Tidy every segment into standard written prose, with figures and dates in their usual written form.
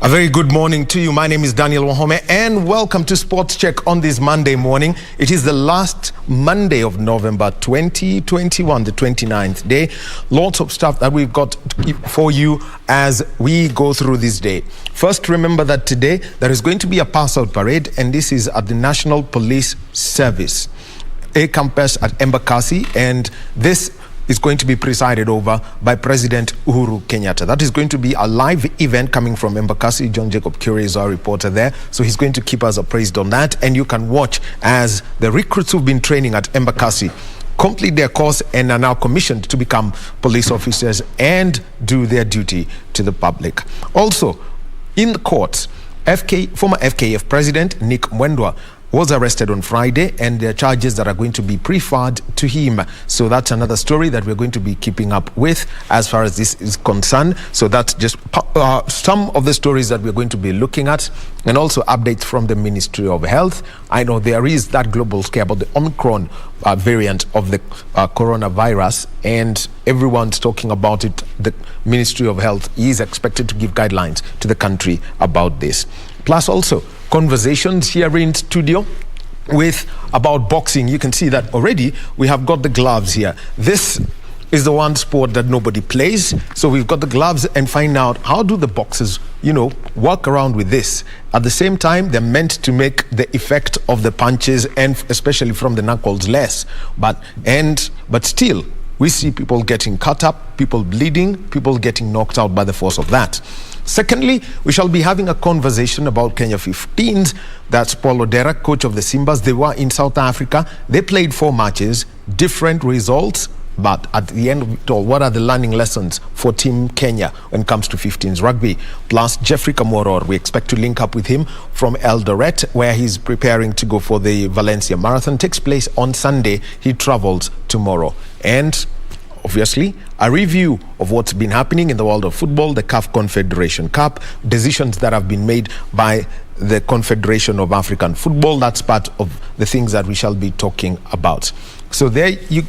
A very good morning to you. My name is Daniel Wahome and welcome to Sportscheck on this Monday morning. It is the last Monday of November 2021, the 29th day. Lots of stuff that we've got for you as we go through this day. First, remember that today there is going to be a pass-out parade, and this is at the National Police Service, a campus at Embakasi, and this is going to be presided over by President Uhuru Kenyatta. That is going to be a live event coming from Embakasi. John Jacob Curie is our reporter there, so he's going to keep us appraised on that, and you can watch as the recruits who've been training at Embakasi complete their course and are now commissioned to become police officers and do their duty to the public. Also, in the courts, former FKF President Nick Mwendwa was arrested on Friday, and there are charges that are going to be preferred to him. So that's another story that we're going to be keeping up with as far as this is concerned. So that's just some of the stories that we're going to be looking at, and also updates from the Ministry of Health. I know there is that global scare about the Omicron variant of the coronavirus, and everyone's talking about it. The Ministry of Health is expected to give guidelines to the country about this. Plus also conversations here in studio about boxing. You can see that already we have got the gloves here. This is the one sport that nobody plays, so we've got the gloves and find out how do the boxers, work around with this. At the same time, they're meant to make the effect of the punches, and especially from the knuckles, less. But still, we see people getting cut up, people bleeding, people getting knocked out by the force of that. Secondly, we shall be having a conversation about Kenya 15s. That's Paul Odera, coach of the Simbas. They were in South Africa. They played 4 matches, different results. But at the end of it all, what are the learning lessons for Team Kenya when it comes to 15s rugby? Plus, Jeffrey Kamworor, we expect to link up with him from Eldoret, where he's preparing to go for the Valencia Marathon. Takes place on Sunday. He travels tomorrow. And obviously, a review of what's been happening in the world of football, the CAF Confederation Cup, decisions that have been made by the Confederation of African Football. That's part of the things that we shall be talking about. So there you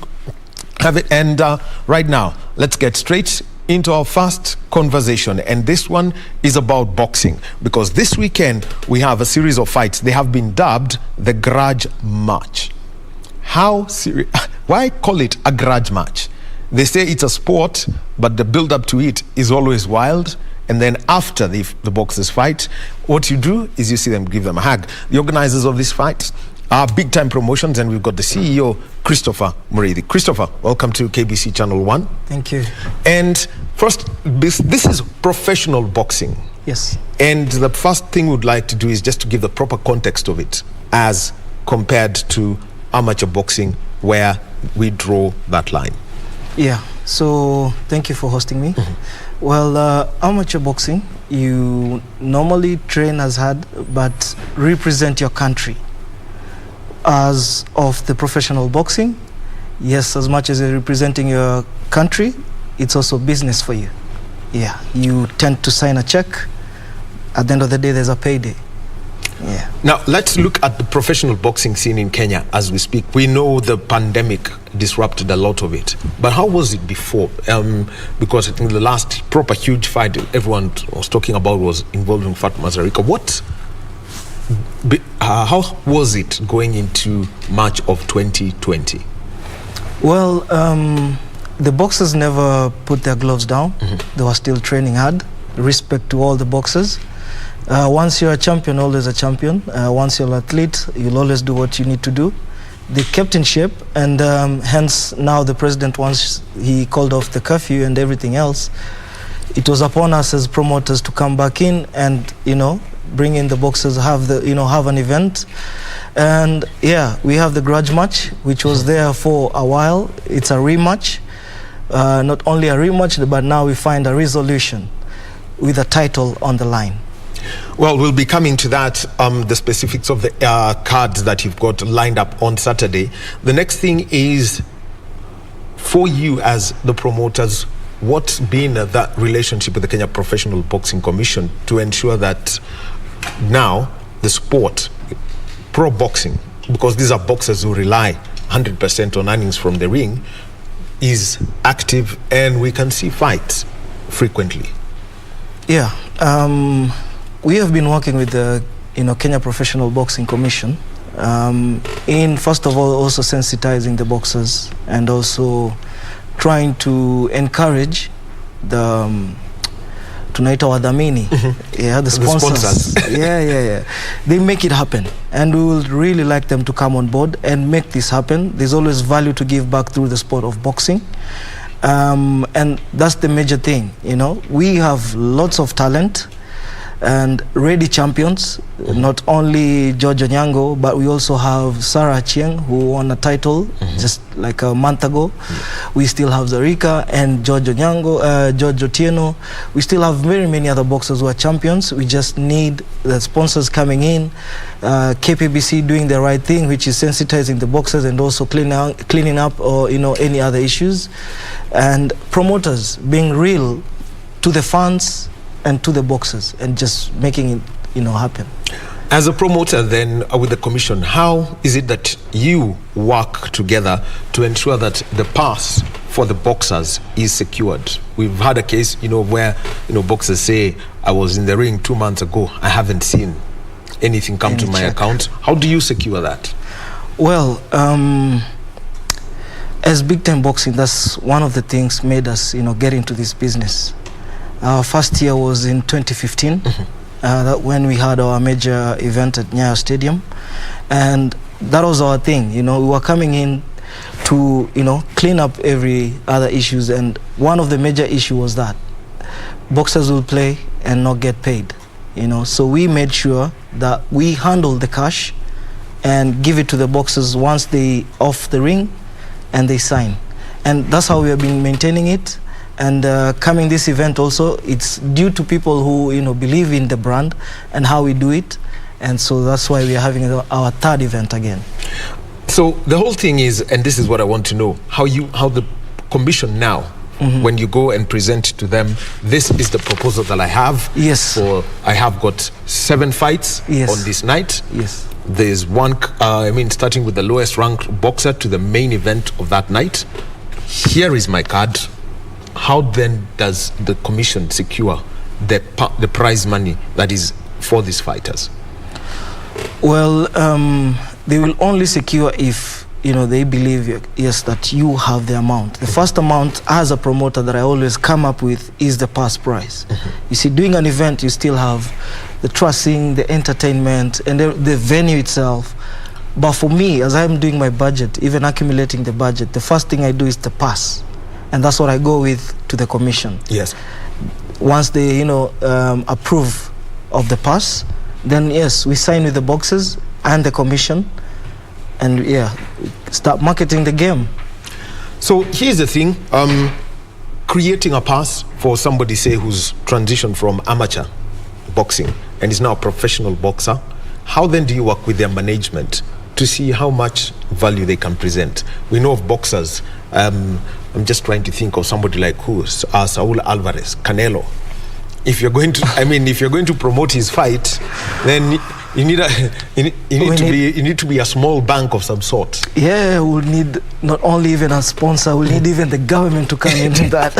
have it. And right now, let's get straight into our first conversation. And this one is about boxing, because this weekend we have a series of fights. They have been dubbed the grudge match. Why call it a grudge match? They say it's a sport, but the build-up to it is always wild. And then after the boxers fight, what you do is you see them, give them a hug. The organizers of these fights are big-time promotions, and we've got the CEO, Christopher Murithi. Christopher, welcome to KBC Channel 1. Thank you. And first, this is professional boxing. Yes. And the first thing we'd like to do is just to give the proper context of it as compared to amateur boxing, where we draw that line. Yeah, so thank you for hosting me. Mm-hmm. Well, amateur boxing, you normally train as hard, but represent your country. As of the professional boxing, yes, as much as you're representing your country, it's also business for you. Yeah, you tend to sign a check. At the end of the day, there's a payday. Yeah. Now, let's look at the professional boxing scene in Kenya as we speak. We know the pandemic disrupted a lot of it. But how was it before? Because I think the last proper huge fight everyone was talking about was involving Fatma Zarika. How was it going into March of 2020? Well, the boxers never put their gloves down. Mm-hmm. They were still training hard. Respect to all the boxers. Once you're a champion, always a champion. Once you're an athlete, you'll always do what you need to do. They kept in shape, and hence now the president, once he called off the curfew and everything else, it was upon us as promoters to come back in and, bring in the boxers, have an event. And yeah, we have the grudge match, which was there for a while. It's a rematch. Not only a rematch, but now we find a resolution with a title on the line. Well, we'll be coming to that, the specifics of the cards that you've got lined up on Saturday. The next thing is, for you as the promoters, what's been that relationship with the Kenya Professional Boxing Commission to ensure that now the sport, pro boxing, because these are boxers who rely 100% on earnings from the ring, is active and we can see fights frequently? Yeah. We have been working with the Kenya Professional Boxing Commission in, first of all, also sensitizing the boxers and also trying to encourage the tunaita wadhamini, the sponsors. Yeah. They make it happen, and we would really like them to come on board and make this happen. There's always value to give back through the sport of boxing, and that's the major thing. We have lots of talent and ready champions, not only George Onyango, but we also have Sarah Achieng, who won a title just like a month ago. We still have Zarika and George Onyango, George Otieno. We still have very many other boxers who are champions. We just need the sponsors coming in, KBC doing the right thing, which is sensitizing the boxers and also cleaning up or any other issues, and promoters being real to the fans and to the boxers and just making it happen. As a promoter then with the commission, how is it that you work together to ensure that the pass for the boxers is secured? We've had a case where boxers say, I was in the ring 2 months ago, I haven't seen anything come to my account. How do you secure that? Well, as big time boxing, that's one of the things made us get into this business. Our first year was in 2015, when we had our major event at Nyayo Stadium, and that was our thing. We were coming in to clean up every other issues, and one of the major issue was that boxers will play and not get paid. So we made sure that we handle the cash and give it to the boxers once they off the ring and they sign, and that's how we have been maintaining it. And coming this event also, it's due to people who believe in the brand and how we do it, and so that's why we are having our third event again. So the whole thing is, and this is what I want to know, how the commission now, when you go and present to them, this is the proposal that I have. Yes. So I have got 7 fights on this night. Yes. There's one, starting with the lowest ranked boxer to the main event of that night. Here is my card. How then does the commission secure the prize money that is for these fighters? Well, they will only secure if they believe, yes, that you have the amount. The first amount as a promoter that I always come up with is the past prize. You see, doing an event, you still have the trussing, the entertainment, and the venue itself. But for me, as I'm doing my budget, even accumulating the budget, the first thing I do is the pass. And that's what I go with to the commission. Yes. Once they, approve of the pass, then yes, we sign with the boxers and the commission, and start marketing the game. So here's the thing: creating a pass for somebody, say, who's transitioned from amateur boxing and is now a professional boxer. How then do you work with their management to see how much value they can present? We know of boxers. I'm just trying to think of somebody like Saul Alvarez, Canelo. If you're going to promote his fight, then you need to be a small bank of some sort. Yeah, we'll need not only even a sponsor, we'll need even the government to come into that.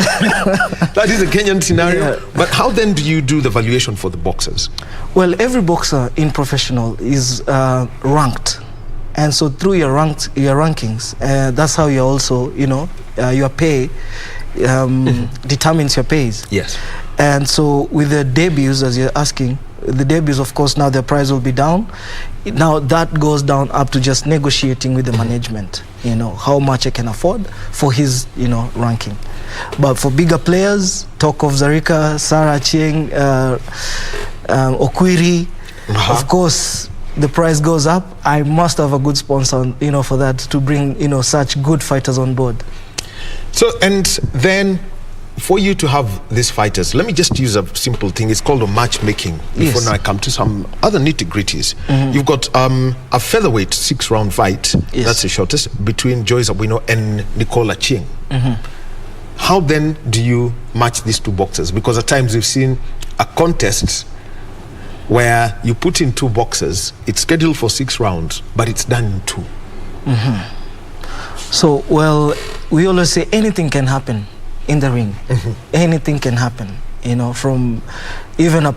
That is a Kenyan scenario. Yeah. But how then do you do the valuation for the boxers? Well, every boxer in professional is ranked. And so through your rankings, that's how you're also, your pay determines your pays. Yes. And so with the debuts, as you're asking, the debuts, of course, now their price will be down. Now that goes down up to just negotiating with the management, how much I can afford for his, ranking. But for bigger players, talk of Zarika, Sarah Achieng, Okwiri, of course, the price goes up. I must have a good sponsor, for that to bring, such good fighters on board. So, and then for you to have these fighters, let me just use a simple thing. It's called a matchmaking. Before now I come to some other nitty-gritties. You've got a featherweight 6-round fight. Yes. That's the shortest, between Joyce Abwino and Nicole Achieng. How then do you match these two boxers? Because at times we've seen a contest where you put in 2 boxers, it's scheduled for 6 rounds, but it's done in 2. So, well, we always say anything can happen in the ring. Anything can happen, from even a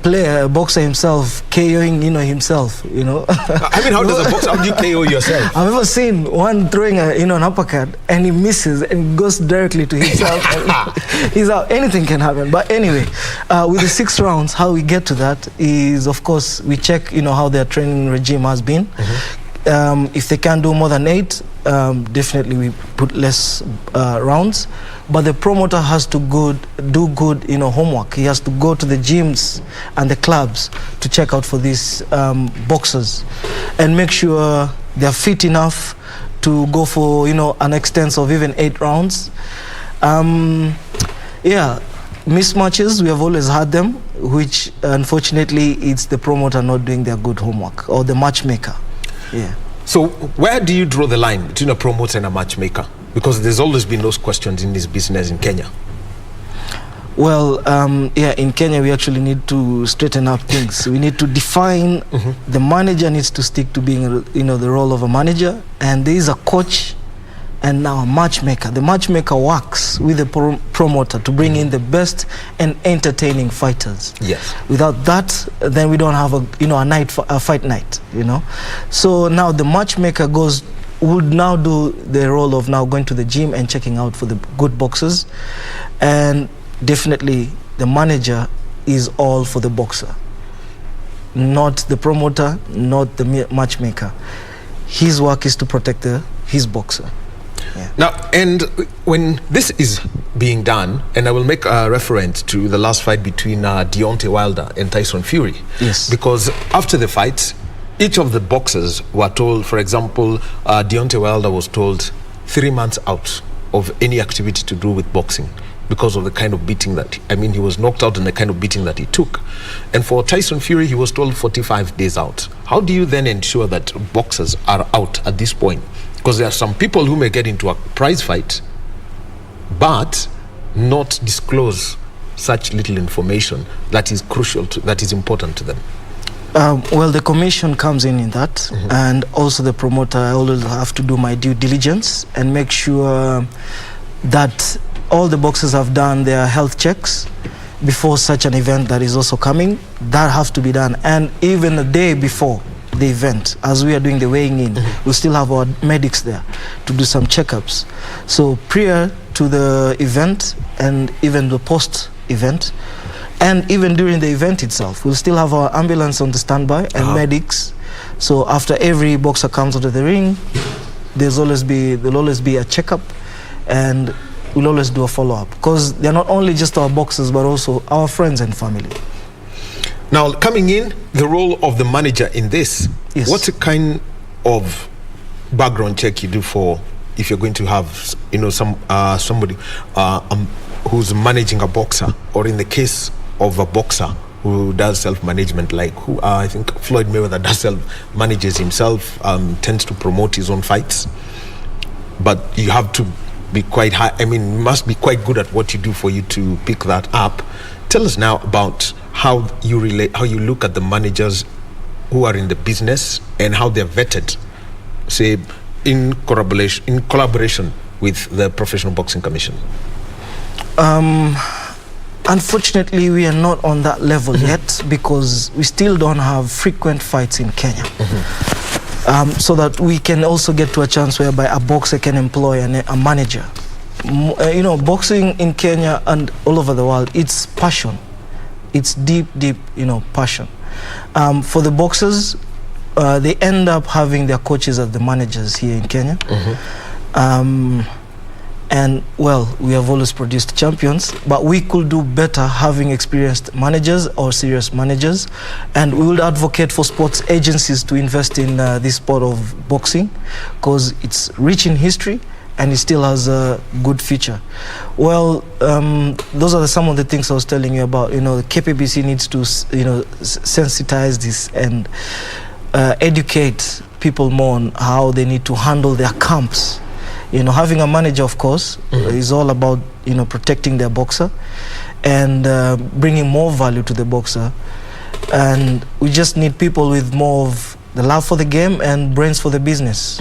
boxer himself KOing, himself, I mean, how does a boxer, how do you KO yourself? I've ever seen one throwing an uppercut and he misses and goes directly to himself. And he's out. Anything can happen. But anyway, with the 6 rounds, how we get to that is, of course, we check, how their training regime has been. If they can't do more than 8, definitely we put less rounds. But the promoter has to do good, homework. He has to go to the gyms and the clubs to check out for these boxers and make sure they're fit enough to go for, an extent of even 8 rounds. Yeah, mismatches, we have always had them, which unfortunately it's the promoter not doing their good homework, or the matchmaker. Yeah. So where do you draw the line between a promoter and a matchmaker? Because there's always been those questions in this business in Kenya. Well, yeah, in Kenya we actually need to straighten up things. We need to define, the manager needs to stick to being, the role of a manager, and there is a coach and now a matchmaker. The matchmaker works with the promoter to bring in the best and entertaining fighters. Yes. Without that, then we don't have a fight night. So now the matchmaker would now do the role of now going to the gym and checking out for the good boxers, and definitely the manager is all for the boxer, not the promoter, not the matchmaker. His work is to protect his boxer. Yeah. Now, and when this is being done, and I will make a reference to the last fight between Deontay Wilder and Tyson Fury. Yes. Because after the fight, each of the boxers were told, for example, Deontay Wilder was told 3 months out of any activity to do with boxing because of the kind of beating he was knocked out and the kind of beating that he took. And for Tyson Fury, he was told 45 days out. How do you then ensure that boxers are out at this point? Because there are some people who may get into a prize fight but not disclose such little information that is crucial, that is important to them. Well, the commission comes in that, and also the promoter. I always have to do my due diligence and make sure that all the boxers have done their health checks before such an event that is also coming. That has to be done, and even a day before the event, as we are doing the weighing in, we still have our medics there to do some checkups. So prior to the event and even the post event, and even during the event itself, we'll still have our ambulance on the standby and medics. So after every boxer comes out of the ring, there'll always be a checkup, and we'll always do a follow-up, because they're not only just our boxers but also our friends and family. Now, coming in, the role of the manager in this, yes. What's the kind of background check you do for if you're going to have, somebody who's managing a boxer, or in the case of a boxer who does self-management, like I think Floyd Mayweather does manages himself, tends to promote his own fights, but you have to be quite high. You must be quite good at what you do for you to pick that up. Tell us now about how you look at the managers who are in the business and how they're vetted, say in collaboration with the Professional Boxing Commission. Unfortunately, we are not on that level yet, because we still don't have frequent fights in Kenya. So that we can also get to a chance whereby a boxer can employ a manager. Boxing in Kenya and all over the world, it's passion. It's deep, passion. For the boxers, they end up having their coaches as the managers here in Kenya. And well, we have always produced champions, but we could do better having experienced managers or serious managers, and we will advocate for sports agencies to invest in this sport of boxing, because it's rich in history and it still has a good future. Well, those are some of the things I was telling you about. The KBC needs to sensitize this and educate people more on how they need to handle their camps. Having a manager, of course, is all about, protecting their boxer and bringing more value to the boxer. And we just need people with more of the love for the game and brains for the business.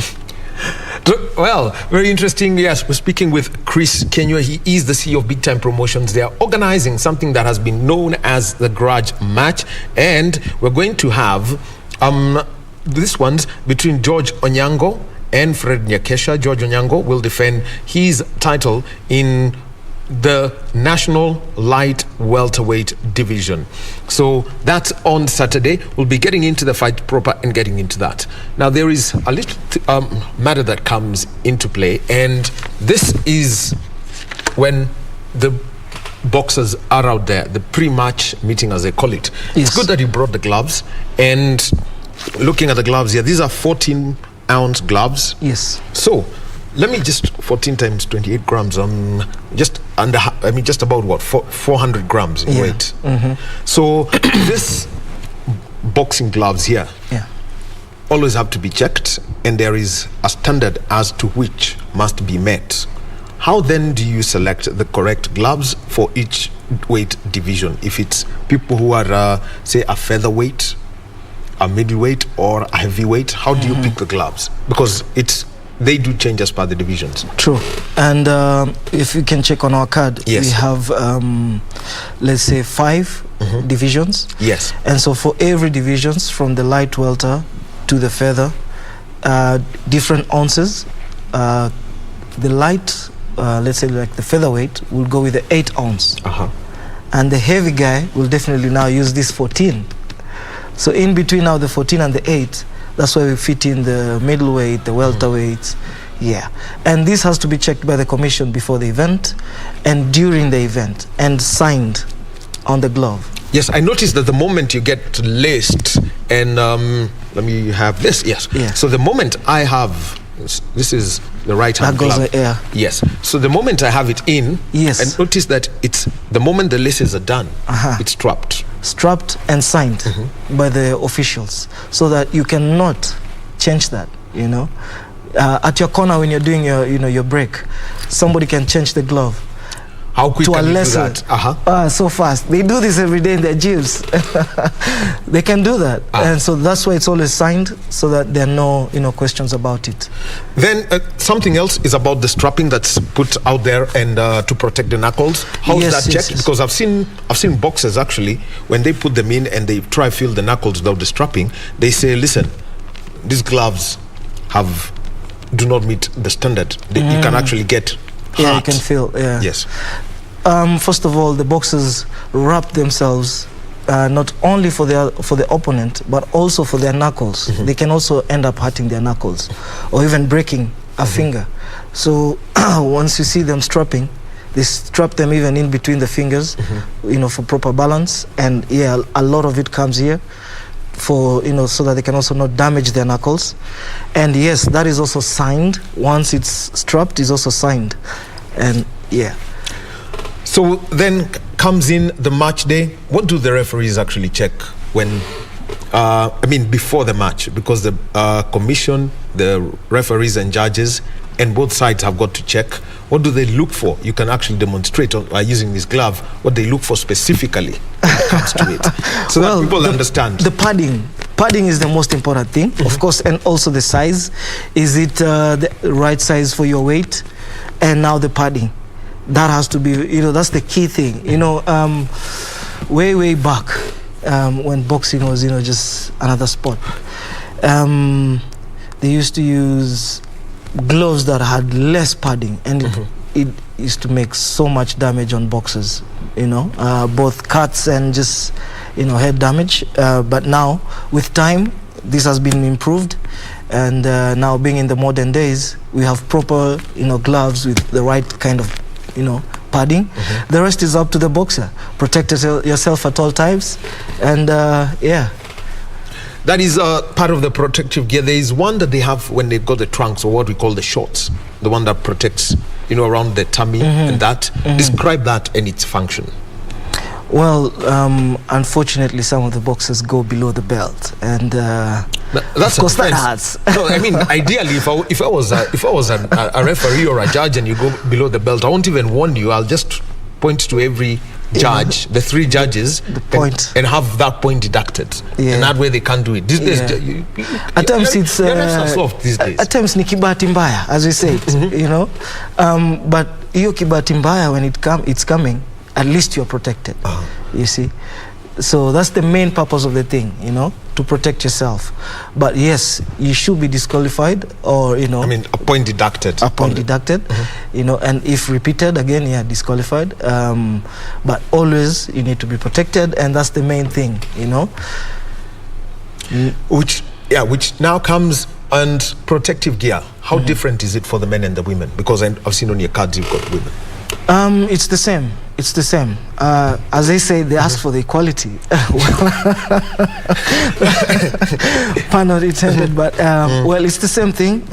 Well, very interesting. Yes, we're speaking with Chris Kenywa. He is the CEO of Big Time Promotions. They are organizing something that has been known as the Garage Match, and we're going to have this one's between George Onyango and Fred Nakesha. George Onyango will defend his title in the National Light Welterweight Division. So that's on Saturday. We'll be getting into the fight proper and getting into that. Now, there is a little matter that comes into play, and this is when the boxers are out there, the pre-match meeting, as they call it. Yes. It's good that you brought the gloves. And looking at the gloves here, these are 14-ounce gloves. Yes. So let me just 14 times 28 grams. Just under. I mean, just about what 400 grams in weight. So this boxing gloves here always have to be checked, and there is a standard as to which must be met. How then do you select the correct gloves for each weight division? If it's people who are, say, a featherweight, a middleweight, or a heavyweight, how do you pick the gloves? Because they do change as per the divisions. True. And if you can check on our card, yes, we have, let's say, 5 divisions. Yes. And so for every divisions, from the light welter to the feather, different ounces. The light, let's say like the featherweight, will go with the 8 ounce. And the heavy guy will definitely now use this 14. So in between now the 14 and the 8, that's why we fit in the middleweight, the welterweights. And this has to be checked by the commission before the event and during the event and signed on the glove. Yes, I noticed that the moment you get laced, and let me have this. Yes. So the moment I have, this is the right hand glove. That goes there. Yes. So the moment I have it in, and notice that it's the moment the laces are done, it's strapped and signed by the officials, so that you cannot change that. You know, at your corner when you're doing your break, somebody can change the glove. How quick can you do that? So fast. They do this every day in their gyms. They can do that, and so that's why it's always signed, so that there are no questions about it. Then something else is about the strapping that's put out there and to protect the knuckles. How is that checked? Because I've seen boxers actually, when they put them in and they try to feel the knuckles without the strapping, they say, listen, these gloves do not meet the standard. You can actually get hurt. You can feel. Yes. First of all, the boxers wrap themselves not only for the opponent, but also for their knuckles. They can also end up hurting their knuckles, or even breaking a finger. So once you see them strapping, they strap them even in between the fingers, for proper balance. And a lot of it comes here for so that they can also not damage their knuckles. And yes, that is also signed. Once it's strapped, it's also signed. And so then comes in the match day. What do the referees actually check when, before the match? Because the commission, the referees and judges, and both sides have got to check. What do they look for? You can actually demonstrate by using this glove what they look for specifically when it comes to it, so that people understand. The padding is the most important thing, of course, and also the size. Is it the right size for your weight? And now the padding. That has to be, that's the key thing. Way back, when boxing was, just another sport, they used to use gloves that had less padding, and it used to make so much damage on boxers, both cuts and just, head damage. But now, with time, this has been improved. And now, being in the modern days, we have proper, gloves with the right kind of, padding. The rest is up to the boxer. Protect yourself at all times, and that is part of the protective gear. There is one that they have when they got the trunks, or what we call the shorts, the one that protects, around the tummy, and that. Describe that and its function. Well, unfortunately, some of the boxers go below the belt, and that's of course that hurts. No, ideally, if I was a referee or a judge, and you go below the belt, I won't even warn you. I'll just point to every judge, the 3 judges, and have that point deducted. And that way they can't do it. These days, at times it's soft these days. At times ni kibahati mbaya, as we say it, you know. But iyo kibahati mbaya, when it's coming, at least you're protected. You see. So that's the main purpose of the thing, you know, to protect yourself. But yes, you should be disqualified, or, you know, I mean, a point deducted. A point deducted, you know, and if repeated again, disqualified. But always you need to be protected, and that's the main thing, you know. Which now comes and protective gear. How different is it for the men and the women? Because I've seen on your cards you've got women. It's the same. It's the same. As they say, they ask for the equality. Pun not intended, but well, it's the same thing.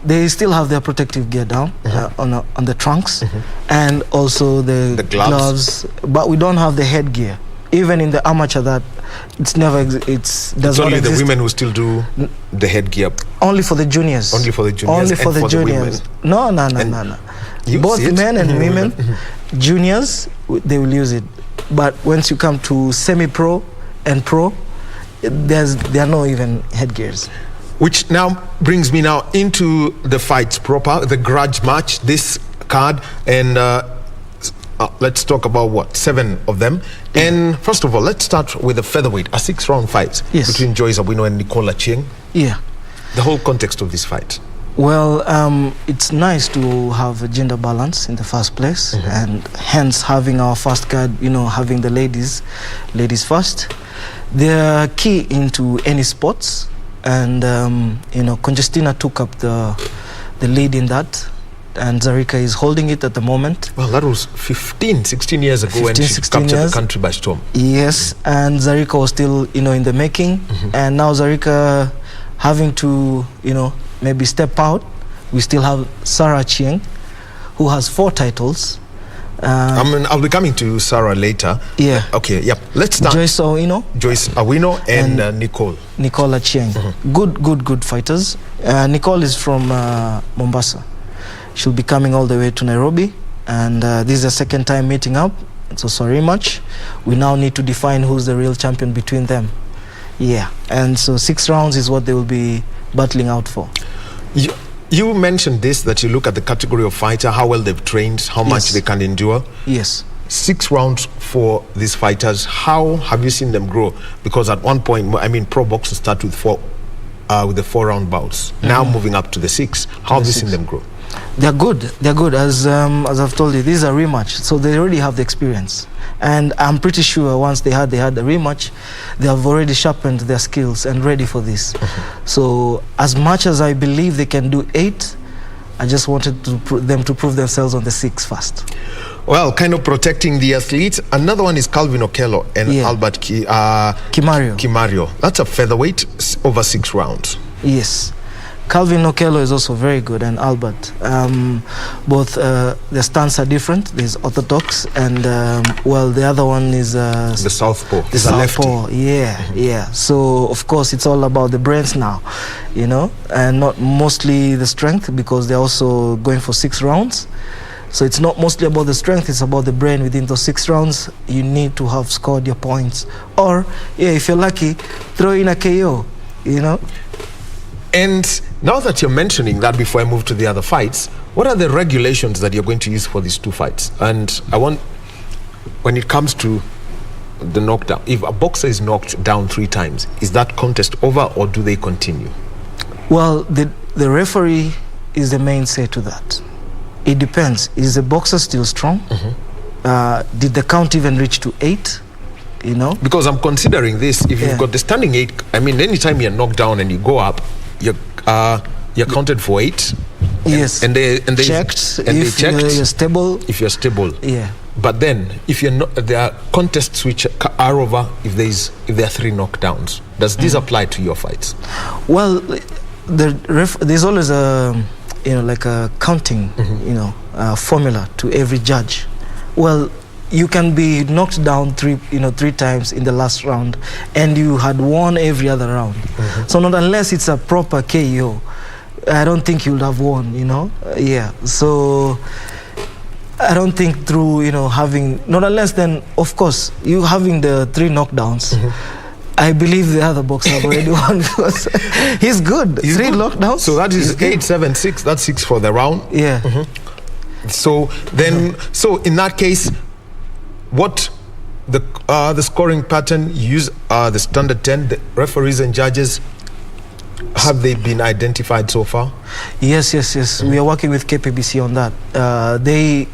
They still have their protective gear down on the trunks, and also the gloves. But we don't have the headgear. Even in the amateur, that it's never does not only exist. The women who still do the headgear. Only for the juniors. Only for the juniors. Only for the juniors. No. Both men and women, juniors, they will use it. But once you come to semi-pro and pro, there are no even headgears. Which now brings me now into the fights proper, the grudge match, this card, and let's talk about 7 of them. And first of all, let's start with the featherweight, a 6-round fight between Joyce Awino and Nicola Chieng. Yeah. The whole context of this fight. Well, it's nice to have a gender balance in the first place, and hence having our first card, you know, having the ladies first. They're key into any sports, and you know, Congestina took up the lead in that, and Zarika is holding it at the moment. Well, that was 16 years ago when she captured the country by storm. Yes, and Zarika was still, you know, in the making, and now Zarika having to, you know, maybe step out. We still have Sarah Chieng, who has 4 titles. I'll be coming to Sarah later. Yeah. Okay, yep. Let's start. Joyce Awino and Nicola Chieng. Good fighters. Nicole is from Mombasa. She'll be coming all the way to Nairobi, and this is the second time meeting up. So sorry much. We now need to define who's the real champion between them. Yeah, and so 6 rounds is what they will be battling out for. You mentioned this, that you look at the category of fighter, how well they've trained, how much they can endure. Yes. 6 rounds for these fighters. How have you seen them grow? Because at one point, I mean, pro boxers start with the 4-round bouts. Now moving up to the 6. How have you seen them grow? They're good. As I've told you, these are rematch, so they already have the experience. And I'm pretty sure once they had the rematch, they have already sharpened their skills and ready for this. So as much as I believe they can do 8, I just wanted them to prove themselves on the 6 first. Well, kind of protecting the athletes. Another one is Calvin Okello and Albert Kimario. That's a featherweight over 6 rounds. Yes. Calvin Okello is also very good, and Albert. Both their stance are different. There's orthodox, and well, the other one is the southpaw. The southpaw, yeah. So of course, it's all about the brains now, you know, and not mostly the strength, because they're also going for 6 rounds. So it's not mostly about the strength; it's about the brain. Within those 6 rounds, you need to have scored your points, or if you're lucky, throw in a KO, you know. And now that you're mentioning that, before I move to the other fights, what are the regulations that you're going to use for these 2 fights? And I want, when it comes to the knockdown, if a boxer is knocked down 3 times, is that contest over, or do they continue? Well, the referee is the main say to that. It depends. Is the boxer still strong? Did the count even reach to 8? You know? Because I'm considering this. If you've got the standing 8, I mean, anytime you're knocked down and you go up, you're counted for 8. Yes. And they checked. And if they checked you're stable. If you're stable. Yeah. But then, if you're not, there are contests which are over if there are 3 knockdowns. Does this apply to your fights? Well, there's always a like a counting formula to every judge. Well, you can be knocked down 3 times in the last round, and you had won every other round. So not unless it's a proper KO, I don't think you would have won. Yeah. So I don't think through, having, not unless then, of course, you having the 3 knockdowns. I believe the other boxer have already won because he's good. He's 3 good. knockdowns. So that is 8, 7, 6. That's 6 for the round. Yeah. So then, so in that case, what the scoring pattern, you use the standard 10, the referees and judges, have they been identified so far? Yes. We are working with KBC on that. They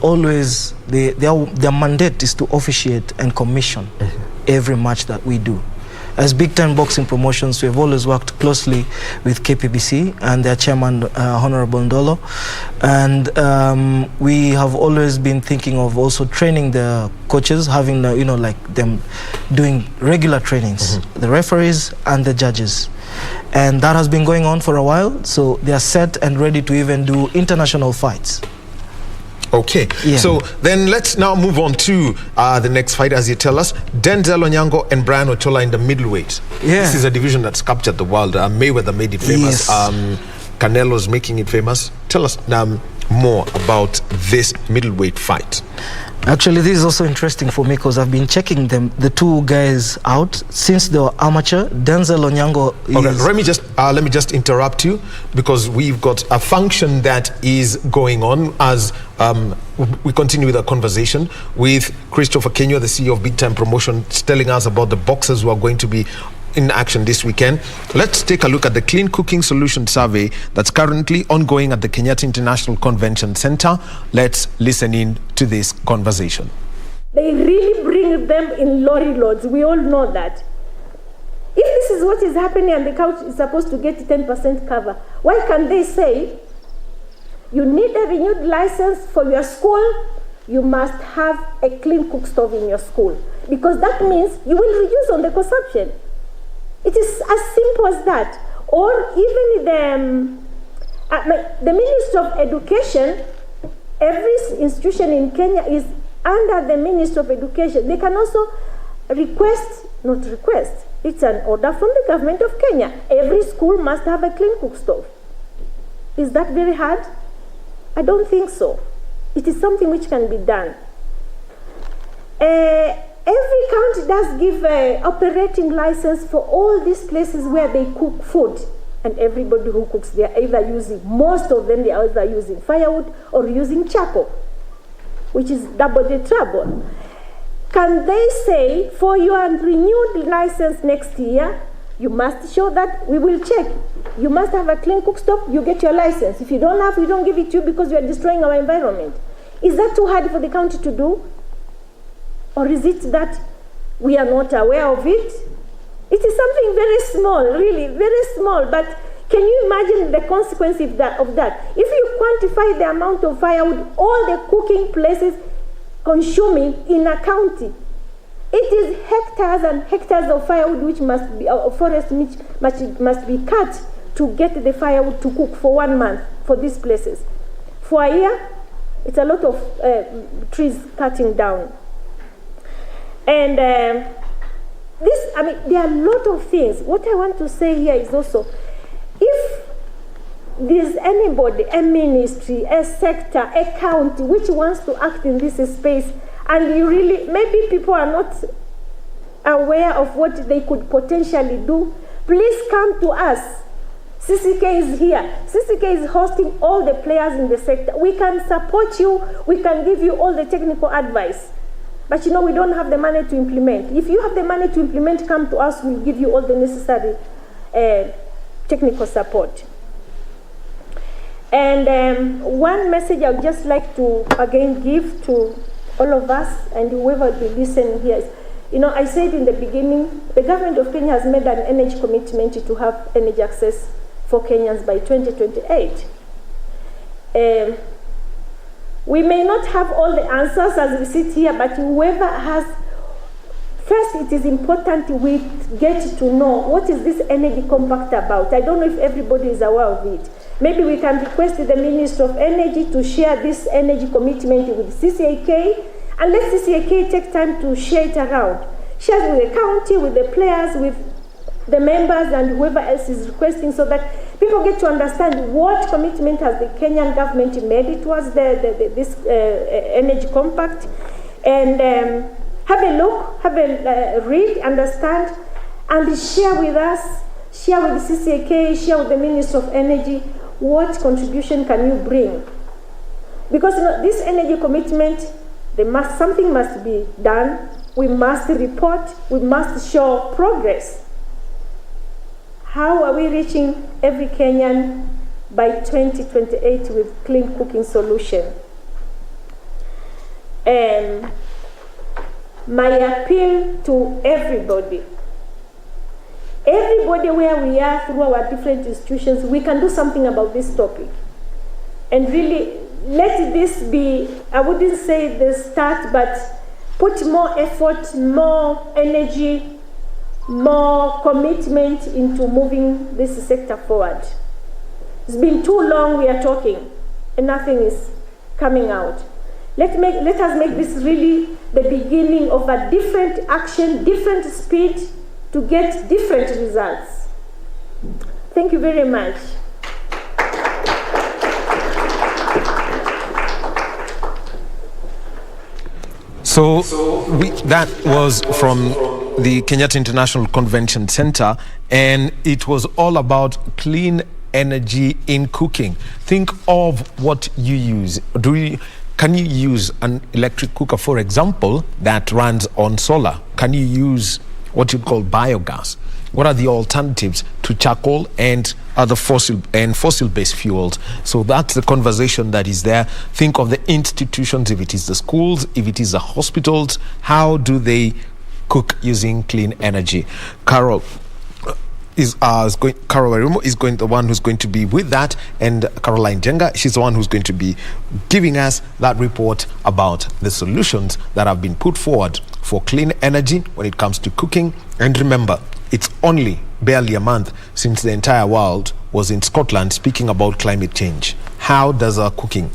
always, their mandate is to officiate and commission every match that we do. As big time boxing promotions, we have always worked closely with KBC and their chairman, Honorable Ndolo. And we have always been thinking of also training the coaches, having, like them doing regular trainings, the referees and the judges. And that has been going on for a while. So they are set and ready to even do international fights. Okay, Yeah. So then let's now move on to the next fight, as you tell us. Denzel, Onyango and Bryan Hotella in the middleweight. Yeah. This is a division that's captured the world. Mayweather made it famous. Yes. Canelo's making it famous. Tell us more about this middleweight fight. Actually, this is also interesting for me because I've been checking the 2 guys out since they were amateur. Denzel Onyango is... Okay, let me just interrupt you because we've got a function that is going on as we continue with our conversation with Christopher Kenyo, the CEO of Big Time Promotions, telling us about the boxers who are going to be in action this weekend. Let's take a look at the Clean Cooking Solution Survey that's currently ongoing at the Kenyatta International Convention Center. Let's listen in to this conversation. They really bring them in lorry loads. We all know that. If this is what is happening and the couch is supposed to get 10% cover, why can't they say, you need a renewed license for your school, you must have a clean cook stove in your school? Because that means you will reduce on the consumption. It is as simple as that. Or even the Ministry of Education, every institution in Kenya is under the Ministry of Education. They can also not request, it's an order from the government of Kenya. Every school must have a clean cook stove. Is that very hard? I don't think so. It is something which can be done. Every county does give an operating license for all these places where they cook food. And everybody who cooks, they are either most of them, they are either using firewood or using charcoal, which is double the trouble. Can they say, for your renewed license next year, you must show that we will check. You must have a clean cook stove, you get your license. If you don't have, we don't give it to you because you are destroying our environment. Is that too hard for the county to do? Or is it that we are not aware of it? It is something very small, really, very small. But can you imagine the consequence of that? If you quantify the amount of firewood, all the cooking places consuming in a county, it is hectares and hectares of firewood which must be, forest which must be cut to get the firewood to cook for 1 month for these places. For a year, it's a lot of trees cutting down. And there are a lot of things. What I want to say here is also, if there's anybody, a ministry, a sector, a county, which wants to act in this space, and you really, maybe people are not aware of what they could potentially do, please come to us. CCK is here. CCK is hosting all the players in the sector. We can support you. We can give you all the technical advice. But we don't have the money to implement. If you have the money to implement, come to us. We'll give you all the necessary technical support. And one message I would just like to again give to all of us and whoever will be listening here is, I said in the beginning, the government of Kenya has made an energy commitment to have energy access for Kenyans by 2028. We may not have all the answers as we sit here, but whoever has, first it is important we get to know what is this energy compact about. I don't know if everybody is aware of it. Maybe we can request the Minister of Energy to share this energy commitment with CCAK, and let CCAK take time to share it around. Share it with the county, with the players, with the members and whoever else is requesting, so that people get to understand what commitment has the Kenyan government made towards this energy compact, and have a look, have a read, understand, and share with us, share with the CCAK, share with the Ministry of Energy, what contribution can you bring? Because this energy commitment, something must be done. We must report, we must show progress. How are we reaching every Kenyan by 2028 with clean cooking solution? My appeal to everybody where we are through our different institutions, we can do something about this topic. And really, let this be, I wouldn't say the start, but put more effort, more energy, more commitment into moving this sector forward. It's been too long we are talking and nothing is coming out. Let us make this really the beginning of a different action, different speed to get different results. Thank you very much. So that was from the Kenyatta International Convention Center, and it was all about clean energy in cooking. Think of what you use. Can you use an electric cooker, for example, that runs on solar? Can you use what you call biogas? What are the alternatives to charcoal and other fossil-based fuels? So that's the conversation that is there. Think of the institutions, if it is the schools, if it is the hospitals, how do they cook using clean energy? Carol Wairimu is the one who's going to be with that, and Caroline Jenga, she's the one who's going to be giving us that report about the solutions that have been put forward for clean energy when it comes to cooking. And remember, it's only barely a month since the entire world was in Scotland speaking about climate change. How does our cooking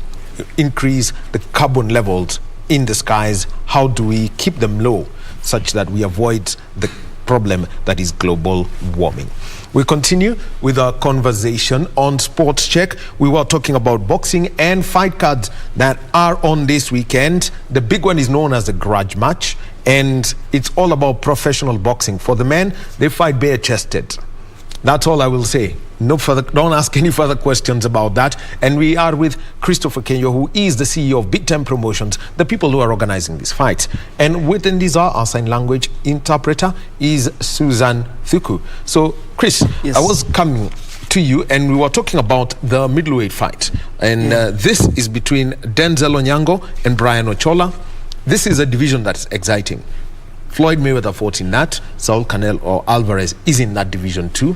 increase the carbon levels in the skies? How do we keep them low such that we avoid the problem that is global warming? We continue with our conversation on Sportscheck. We were talking about boxing and fight cards that are on this weekend. The big one is known as the grudge match, and it's all about professional boxing. For the men, they fight bare-chested. That's all I will say. Don't ask any further questions about that. And we are with Christopher Kenyo, who is the CEO of Big Time Promotions, the people who are organizing these fights. And within these, our sign language interpreter is Susan Thuku. So, Chris, yes. I was coming to you and we were talking about the middleweight fight. And this is between Denzel Onyango and Bryan Ochola. This is a division that's exciting. Floyd Mayweather fought in that. Saul Canelo or Alvarez is in that division too.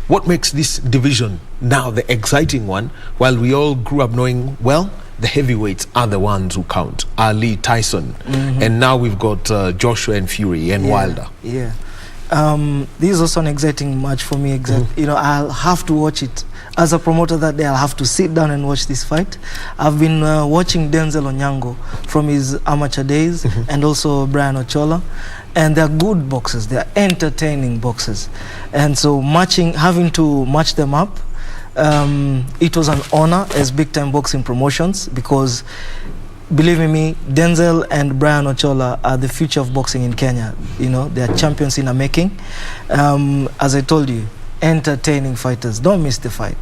What makes this division now the exciting one, while we all grew up knowing, well, the heavyweights are the ones who count, Ali, Tyson, and now we've got Joshua and Fury and Wilder. Yeah. This is also an exciting match for me. You know, I'll have to watch it. As a promoter that day, I'll have to sit down and watch this fight. I've been watching Denzel Onyango from his amateur days and also Bryan Ochola. And they're good boxers, they're entertaining boxers. And so having to match them up, it was an honor as Big Time Boxing Promotions, because believe me, Denzel and Bryan Ochola are the future of boxing in Kenya. You know, they're champions in the making. As I told you, entertaining fighters. Don't miss the fight.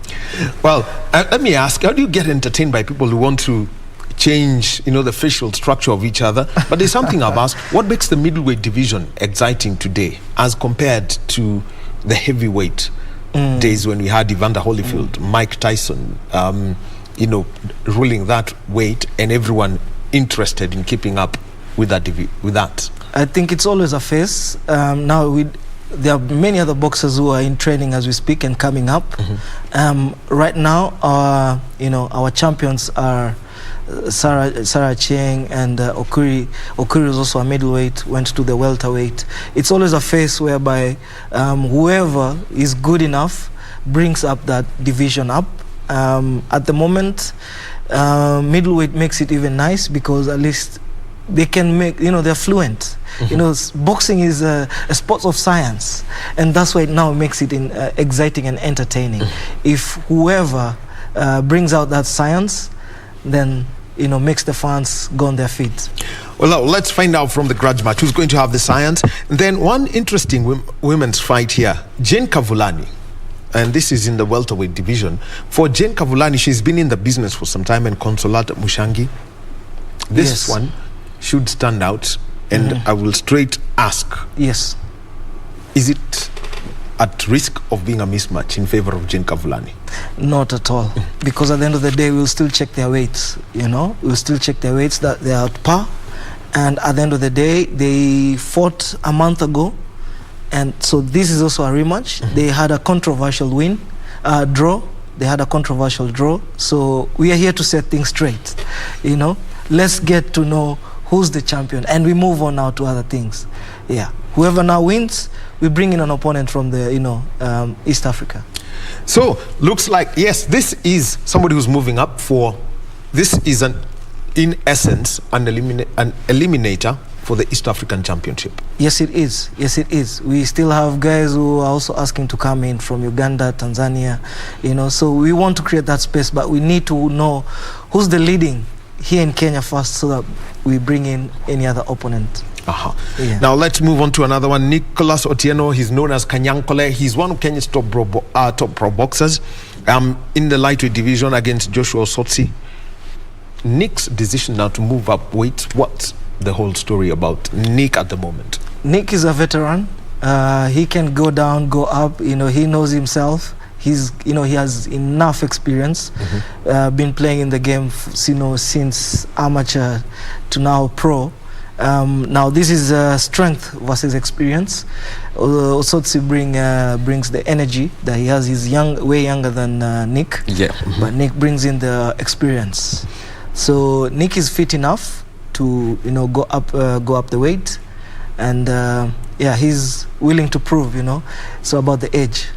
Well, let me ask, how do you get entertained by people who want to change, you know, the facial structure of each other? But there's something I've asked. What makes the middleweight division exciting today as compared to the heavyweight days when we had Evander Holyfield, Mike Tyson, you know, ruling that weight, and everyone interested in keeping up with that? I think it's always a phase. There are many other boxers who are in training as we speak and coming up. Right now, you know, our champions are Sarah Cheng and Okuri. Okuri is also a middleweight, went to the welterweight. It's always a phase whereby whoever is good enough brings up that division up. At the moment, middleweight makes it even nice, because at least they can make, they're fluent. Boxing is a sport of science, and that's why it now makes it exciting and entertaining. If whoever brings out that science, then makes the fans go on their feet. Well, let's find out from the grudge match who's going to have the science. And then one interesting women's fight here, Jane Kavulani. And this is in the welterweight division. For Jane Kavulani, she's been in the business for some time, and Consolata Mushangi. This one should stand out, and I will straight ask. Yes. Is it at risk of being a mismatch in favor of Jane Kavulani? Not at all, because at the end of the day, we'll still check their weights. We'll still check their weights, that they are at par. And at the end of the day, they fought a month ago, and so this is also a rematch. They had a controversial draw. They had a controversial draw. So we are here to set things straight. Let's get to know who's the champion, and we move on now to other things. Yeah, whoever now wins, we bring in an opponent from the East Africa. So looks like, yes, this is somebody who's moving up for. This is in essence an eliminator for the East African Championship. Yes, it is. Yes, it is. We still have guys who are also asking to come in from Uganda, Tanzania. So we want to create that space, but we need to know who's the leading here in Kenya first, so that we bring in any other opponent. Yeah. Now let's move on to another one. Nicholas Otieno, he's known as Kanyankole. He's one of Kenya's top pro boxers in the lightweight division against Joshua Osotsi. Nick's decision now to move up weight, what's the whole story about Nick at the moment? Nick is a veteran. He can go down, go up. He knows himself. He has enough experience. Been playing in the game, since amateur to now pro. Now this is strength versus experience. Osotsi brings the energy that he has. He's way younger than Nick. Yeah. But Nick brings in the experience. So Nick is fit enough to go up the weight, and he's willing to prove. So about the age.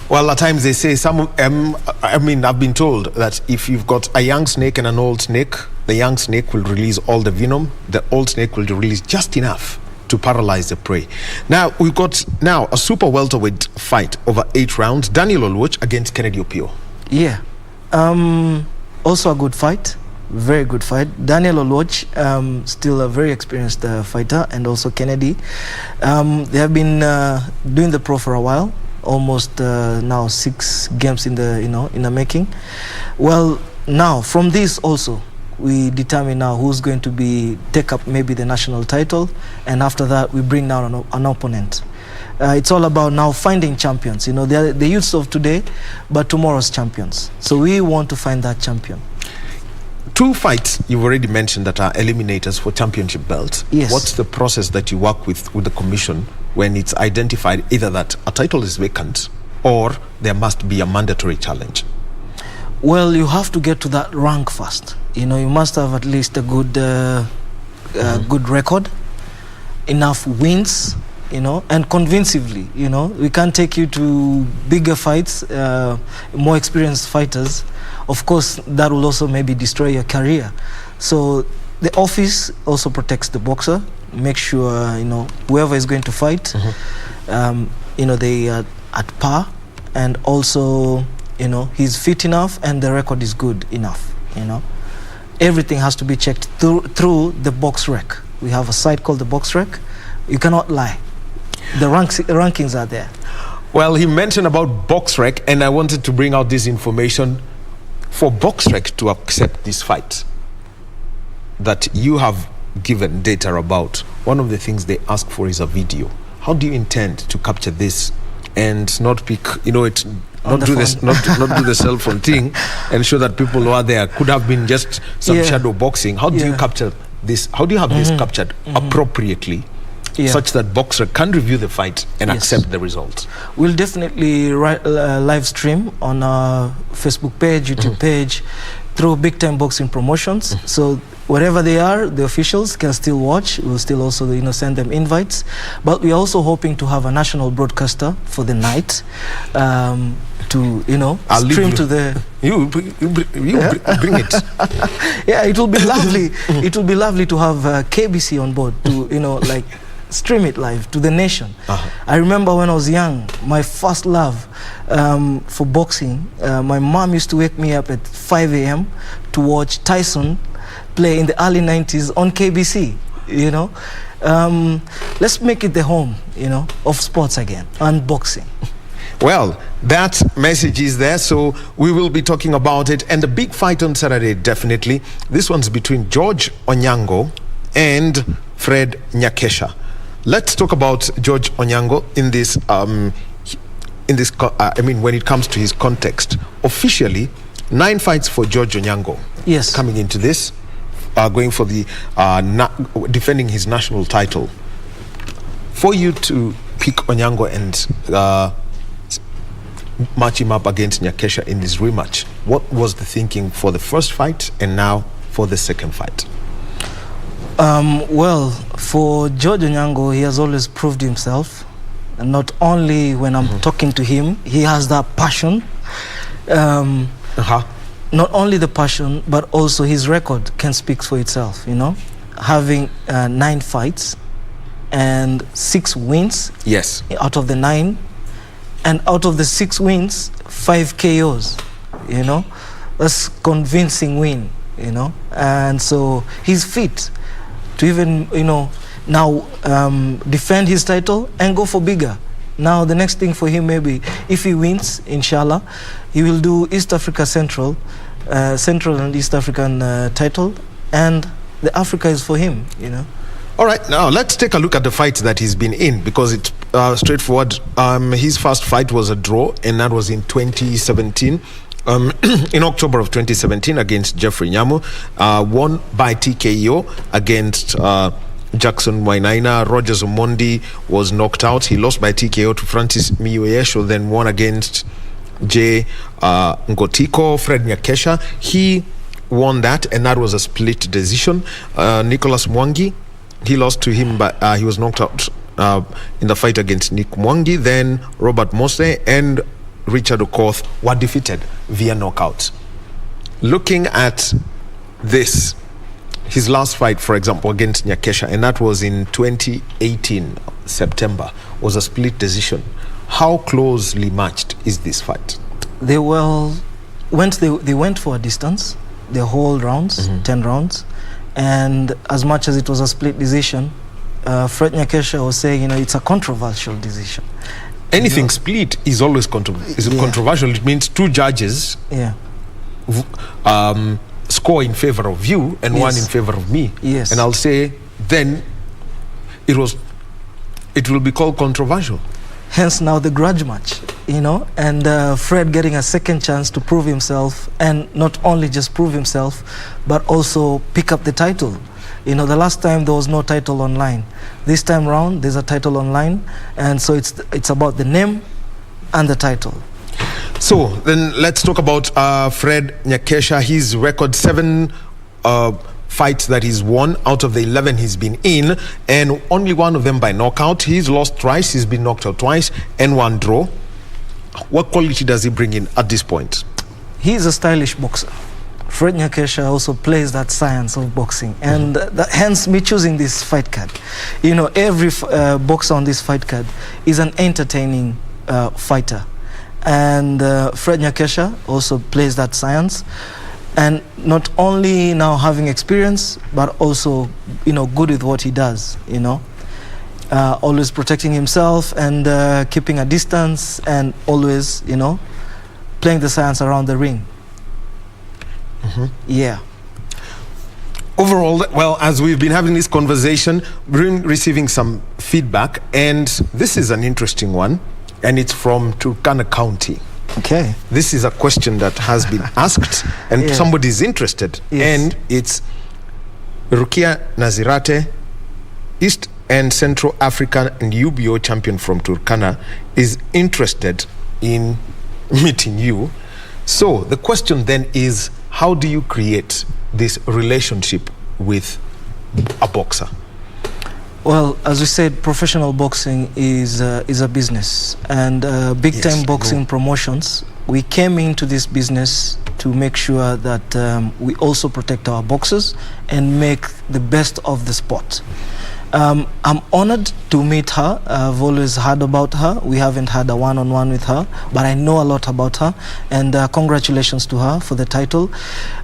Well, at times they say I've been told that if you've got a young snake and an old snake, the young snake will release all the venom. The old snake will release just enough to paralyze the prey. Now we've got a super welterweight fight over 8 rounds. Daniel Olwoch against Kennedy Opio. Yeah, also a good fight. Very good fight. Daniel Olwoch, still a very experienced fighter, and also Kennedy. They have been doing the pro for a while, almost now 6 games in the making. Well, now from this also we determine now who's going to take up maybe the national title, and after that we bring down an opponent. It's all about now finding champions. They're the youths of today, but tomorrow's champions. So we want to find that champion. 2 fights you've already mentioned that are eliminators for championship belts. Yes. What's the process that you work with the commission when it's identified either that a title is vacant or there must be a mandatory challenge? Well, you have to get to that rank first. You must have at least a good record, enough wins, and convincingly. We can't take you to bigger fights, more experienced fighters. Of course, that will also maybe destroy your career. So the office also protects the boxer. Make sure whoever is going to fight, they are at par, and also he's fit enough and the record is good enough. Everything has to be checked through the box rec. We have a site called the box rec. You cannot lie. The rankings are there. Well, he mentioned about box rec, and I wanted to bring out this information. For box rec to accept this fight that you have given data about, one of the things they ask for is a video. How do you intend to capture this and not pick, not do the cell phone thing and show that people who are there could have been just some shadow boxing? How do you capture this? How do you have this captured appropriately? Such that boxer can review the fight and accept the results? We'll definitely live stream on our Facebook page, YouTube page, through Big Time Boxing Promotions. So wherever they are, the officials can still watch. We'll still also, send them invites. But we're also hoping to have a national broadcaster for the night to, stream to the... You bring it. Yeah, it will be lovely. It will be lovely to have KBC on board to, stream it live to the nation. I remember when I was young, my first love for boxing, my mom used to wake me up at 5 a.m. to watch Tyson play in the early 90s on KBC, Let's make it the home, of sports again, and boxing. Well, that message is there, so we will be talking about it. And the big fight on Saturday, definitely. This one's between George Onyango and Fred Nakesha. Let's talk about George Onyango when it comes to his context. Officially, 9 fights for George Onyango. Yes. Coming into this, going for the defending his national title. For you to pick Onyango and match him up against Nakesha in this rematch, what was the thinking for the first fight and now for the second fight? Well, for George Onyango, he has always proved himself. And not only when I'm talking to him, he has that passion. Not only the passion, but also his record can speak for itself, Having 9 fights and 6 wins. Yes. Out of the 9. And out of the 6 wins, 5 KOs, That's convincing win, And so he's fit to even, now defend his title and go for bigger. Now the next thing for him, maybe if he wins, inshallah, he will do East Africa Central and East African title, and the Africa is for him, All right, now let's take a look at the fight that he's been in, because it's straightforward. His first fight was a draw, and that was in 2017. In October of 2017 against Jeffrey Nyamu, won by TKO against Jackson Wainaina. Rogers Omondi was knocked out. He lost by TKO to Francis Miyuesho, then won against Jay Ngotiko. Fred Nakesha, he won that, and that was a split decision. Nicholas Mwangi, he lost to him, but he was knocked out in the fight against Nick Mwangi. Then Robert Mose and Richard Okoth were defeated via knockout. Looking at this, his last fight, for example, against Nakesha, and that was in 2018, September, was a split decision. How closely matched is this fight? They went for a distance, the whole rounds, 10 rounds. And as much as it was a split decision, Fred Nakesha was saying, it's a controversial decision. Anything split is always controversial. It means 2 judges score in favor of you and 1 in favor of me. Yes. And I'll say then it will be called controversial. Hence now the grudge match, and Fred getting a second chance to prove himself, and not only just prove himself, but also pick up the title. The last time there was no title online. This time round, there's a title online, and so it's about the name and the title. So then let's talk about Fred Nakesha. His record, 7 fights that he's won out of the 11 he's been in, and only 1 of them by knockout. He's lost twice, he's been knocked out twice, and 1 draw. What quality does he bring in at this point? He's a stylish boxer. Fred Nakesha also plays that science of boxing, and hence me choosing this fight card. Every boxer on this fight card is an entertaining fighter, and Fred Nakesha also plays that science, and not only now having experience, but also good with what he does. Always protecting himself and keeping a distance, and always playing the science around the ring. Yeah. Overall, well, as we've been having this conversation, we're receiving some feedback, and this is an interesting one, and it's from Turkana County. Okay. This is a question that has been asked, and somebody's interested. Yes. And it's Rukia Nazirate, East and Central African and UBO champion from Turkana, is interested in meeting you. So the question then is, how do you create this relationship with a boxer? Well, as we said, professional boxing is a business, and big-time boxing promotions, we came into this business to make sure that we also protect our boxers and make the best of the sport. I'm honored to meet her. I've always heard about her. We haven't had a one-on-one with her, but I know a lot about her, and congratulations to her for the title.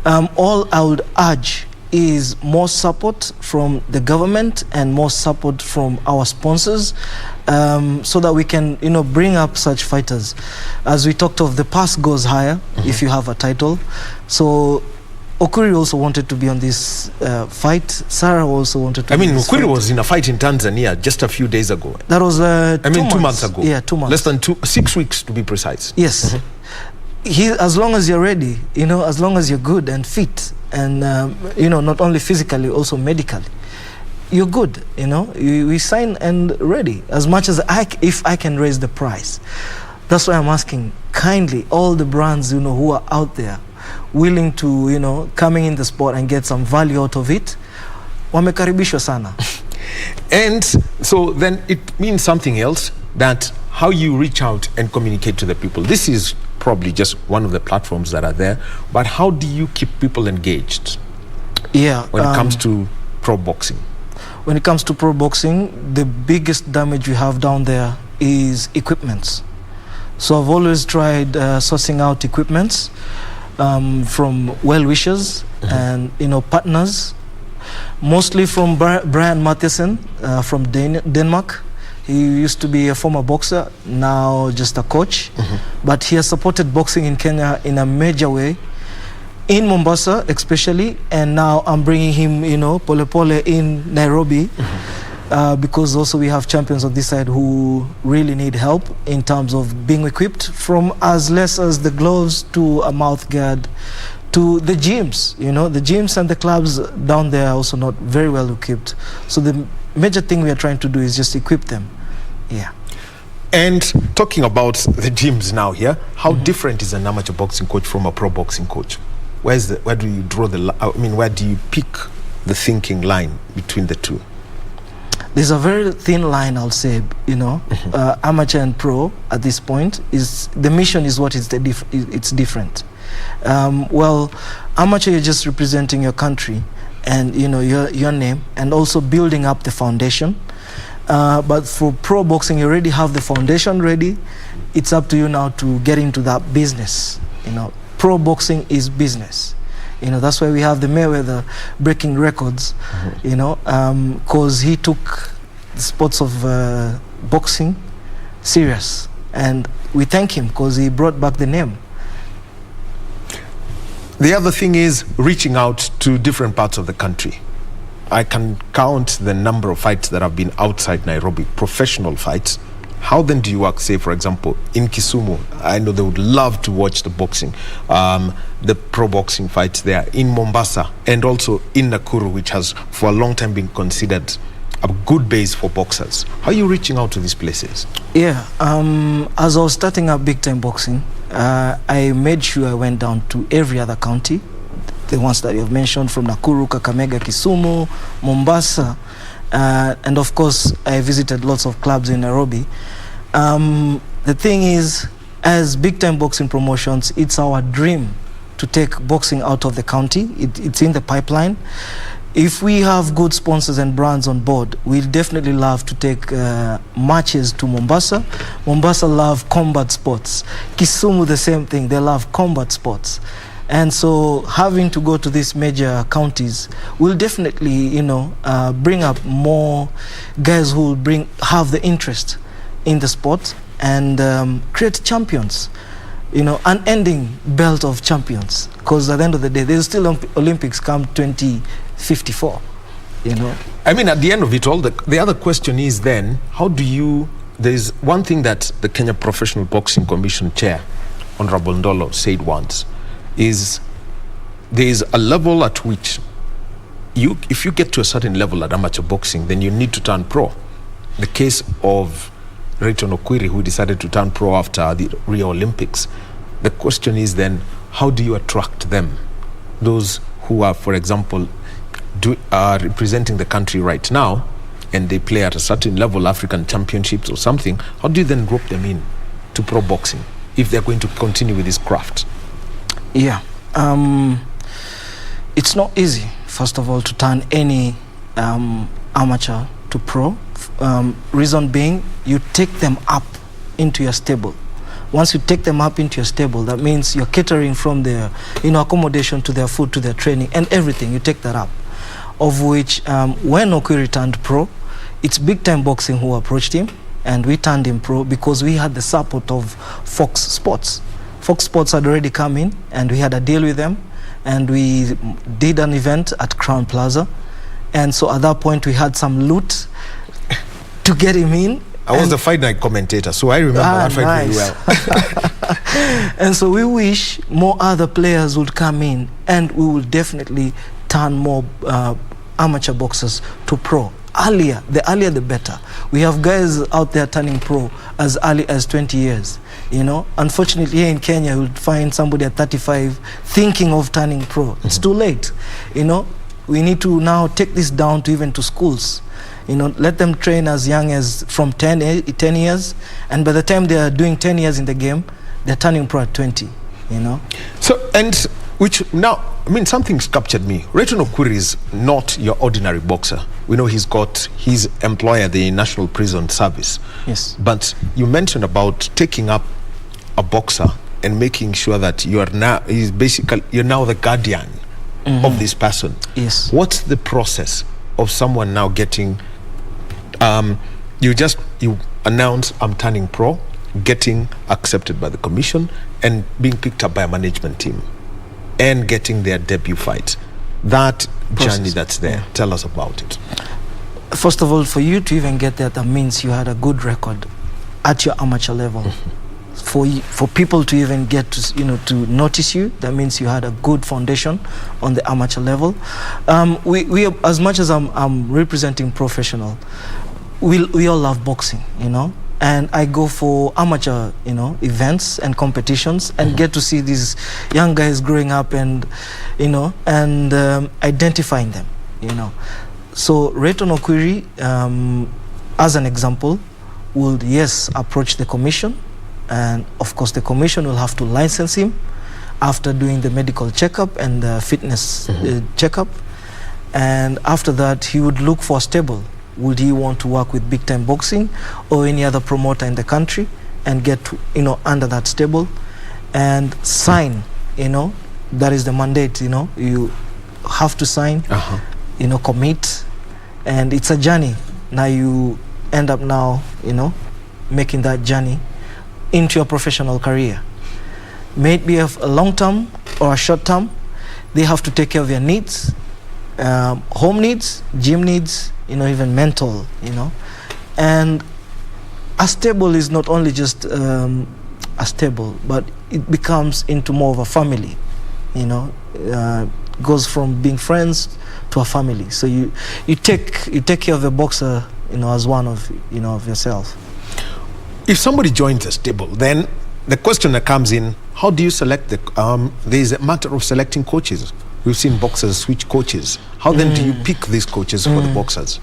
All I would urge is more support from the government and more support from our sponsors, so that we can, bring up such fighters. As we talked of, the pass goes higher if you have a title. So Okwiri also wanted to be on this fight. Sarah also wanted to. Okwiri was in a fight in Tanzania just a few days ago. That was 2 months ago. Yeah, 2 months. Less than 6 weeks to be precise. Yes. As long as you're ready, as long as you're good and fit, and not only physically, also medically, you're good. We sign and ready. As much as if I can raise the price, that's why I'm asking kindly all the brands who are out there, willing to coming in the sport and get some value out of it. Wamekaribishwa sana. And so then it means something else, that how you reach out and communicate to the people. This is probably just one of the platforms that are there, but how do you keep people engaged when it comes to pro boxing? When it comes to pro boxing, the biggest damage we have down there is equipments. So I've always tried sourcing out equipments from well-wishers and partners, mostly from Bryan from Denmark. He used to be a former boxer, now just a coach, but he has supported boxing in Kenya in a major way, in Mombasa especially, and now I'm bringing him, pole pole in Nairobi, because also we have champions on this side who really need help in terms of being equipped, from as less as the gloves to a mouth guard to the gyms. The gyms and the clubs down there are also not very well equipped. So the major thing we are trying to do is just equip them. Yeah. And talking about the gyms now here, how different is an amateur boxing coach from a pro boxing coach? Where do you draw where do you pick the thinking line between the two? There's a very thin line, I'll say, amateur and pro at this point. The mission is what is it's different. Well, amateur, you're just representing your country and your name, and also building up the foundation. But for pro boxing, you already have the foundation ready. It's up to you now to get into that business. Pro boxing is business. That's why we have the Mayweather breaking records. Because he took the sports of boxing serious, and we thank him because he brought back the name. The other thing is reaching out to different parts of the country. I can count the number of fights that have been outside Nairobi, professional fights. How then do you work, say, for example, in Kisumu? I know they would love to watch the boxing, the pro boxing fights there, in Mombasa, and also in Nakuru, which has for a long time been considered a good base for boxers. How are you reaching out to these places? Yeah, as I was starting up big time boxing, I made sure I went down to every other county, the ones that you've mentioned, from Nakuru, Kakamega, Kisumu, Mombasa, and of course I visited lots of clubs in Nairobi. The thing is, as big time boxing promotions, it's our dream to take boxing out of the county. It's in the pipeline. If we have good sponsors and brands on board, we'll definitely love to take matches to Mombasa. Mombasa love combat sports. Kisumu, the same thing, they love combat sports. And so having to go to these major counties will definitely, bring up more guys who will have the interest in the sport and create champions, unending belt of champions. Because at the end of the day, there's still Olympics come 2054, I mean, at the end of it all, the other question is then, there's one thing that the Kenya Professional Boxing Commission Chair, Honorable Ndolo, said once, is there is a level at which if you get to a certain level at amateur boxing, then you need to turn pro. The case of Rayton Okwiri, who decided to turn pro after the Rio Olympics. The question is then, how do you attract them? Those who are, for example, representing the country right now, and they play at a certain level, African championships or something, how do you then rope them in to pro boxing if they're going to continue with this craft? Yeah, it's not easy, first of all, to turn any amateur to pro. Reason being, you take them up into your stable. Once you take them up into your stable, that means you're catering from their accommodation to their food, to their training, and everything. You take that up. Of which, when Okwiri turned pro, it's Big Time Boxing who approached him, and we turned him pro because we had the support of Fox Sports. Fox Sports had already come in, and we had a deal with them, and we did an event at Crown Plaza. And so at that point, we had some loot to get him in. I was the fight night commentator, so I remember that fight very well. And so we wish more other players would come in, and we will definitely turn more amateur boxers to pro. Earlier, the earlier the better. We have guys out there turning pro as early as 20 years. Unfortunately, here in Kenya, you'll find somebody at 35 thinking of turning pro. It's too late. We need to now take this down to even to schools. Let them train as young as from 10 years, and by the time they are doing 10 years in the game, they're turning pro at 20, So, and which now, something's captured me. Rayton Okwiri is not your ordinary boxer. We know he's got his employer, the National Prison Service. Yes. But you mentioned about taking up a boxer and making sure that you're now the guardian of this person. Yes. What's the process of someone now getting you announce I'm turning pro, getting accepted by the commission, and being picked up by a management team, and getting their debut fight? That journey that's there, yeah. Tell us about it. First of all, for you to even get there, that means you had a good record at your amateur level. For people to even get to notice you, that means you had a good foundation on the amateur level. We as much as I'm representing professional, we all love boxing, and I go for amateur events and competitions, and get to see these young guys growing up, and identifying them. So Rayton Okwiri, as an example, would approach the commission. And of course, the commission will have to license him after doing the medical checkup and the fitness checkup. And after that, he would look for a stable. Would he want to work with Big Time Boxing or any other promoter in the country, and get under that stable and sign? That is the mandate. You have to sign. Commit, and it's a journey. Now you end up making that journey into your professional career. May it be a long term or a short term, they have to take care of their needs, home needs, gym needs, even mental, And a stable is not only just a stable, but it becomes into more of a family, goes from being friends to a family. So you take care of the boxer, as one of of yourself. If somebody joins a stable, then the question that comes in: how do you select there's a matter of selecting coaches. We've seen boxers switch coaches. How then do you pick these coaches for the boxers?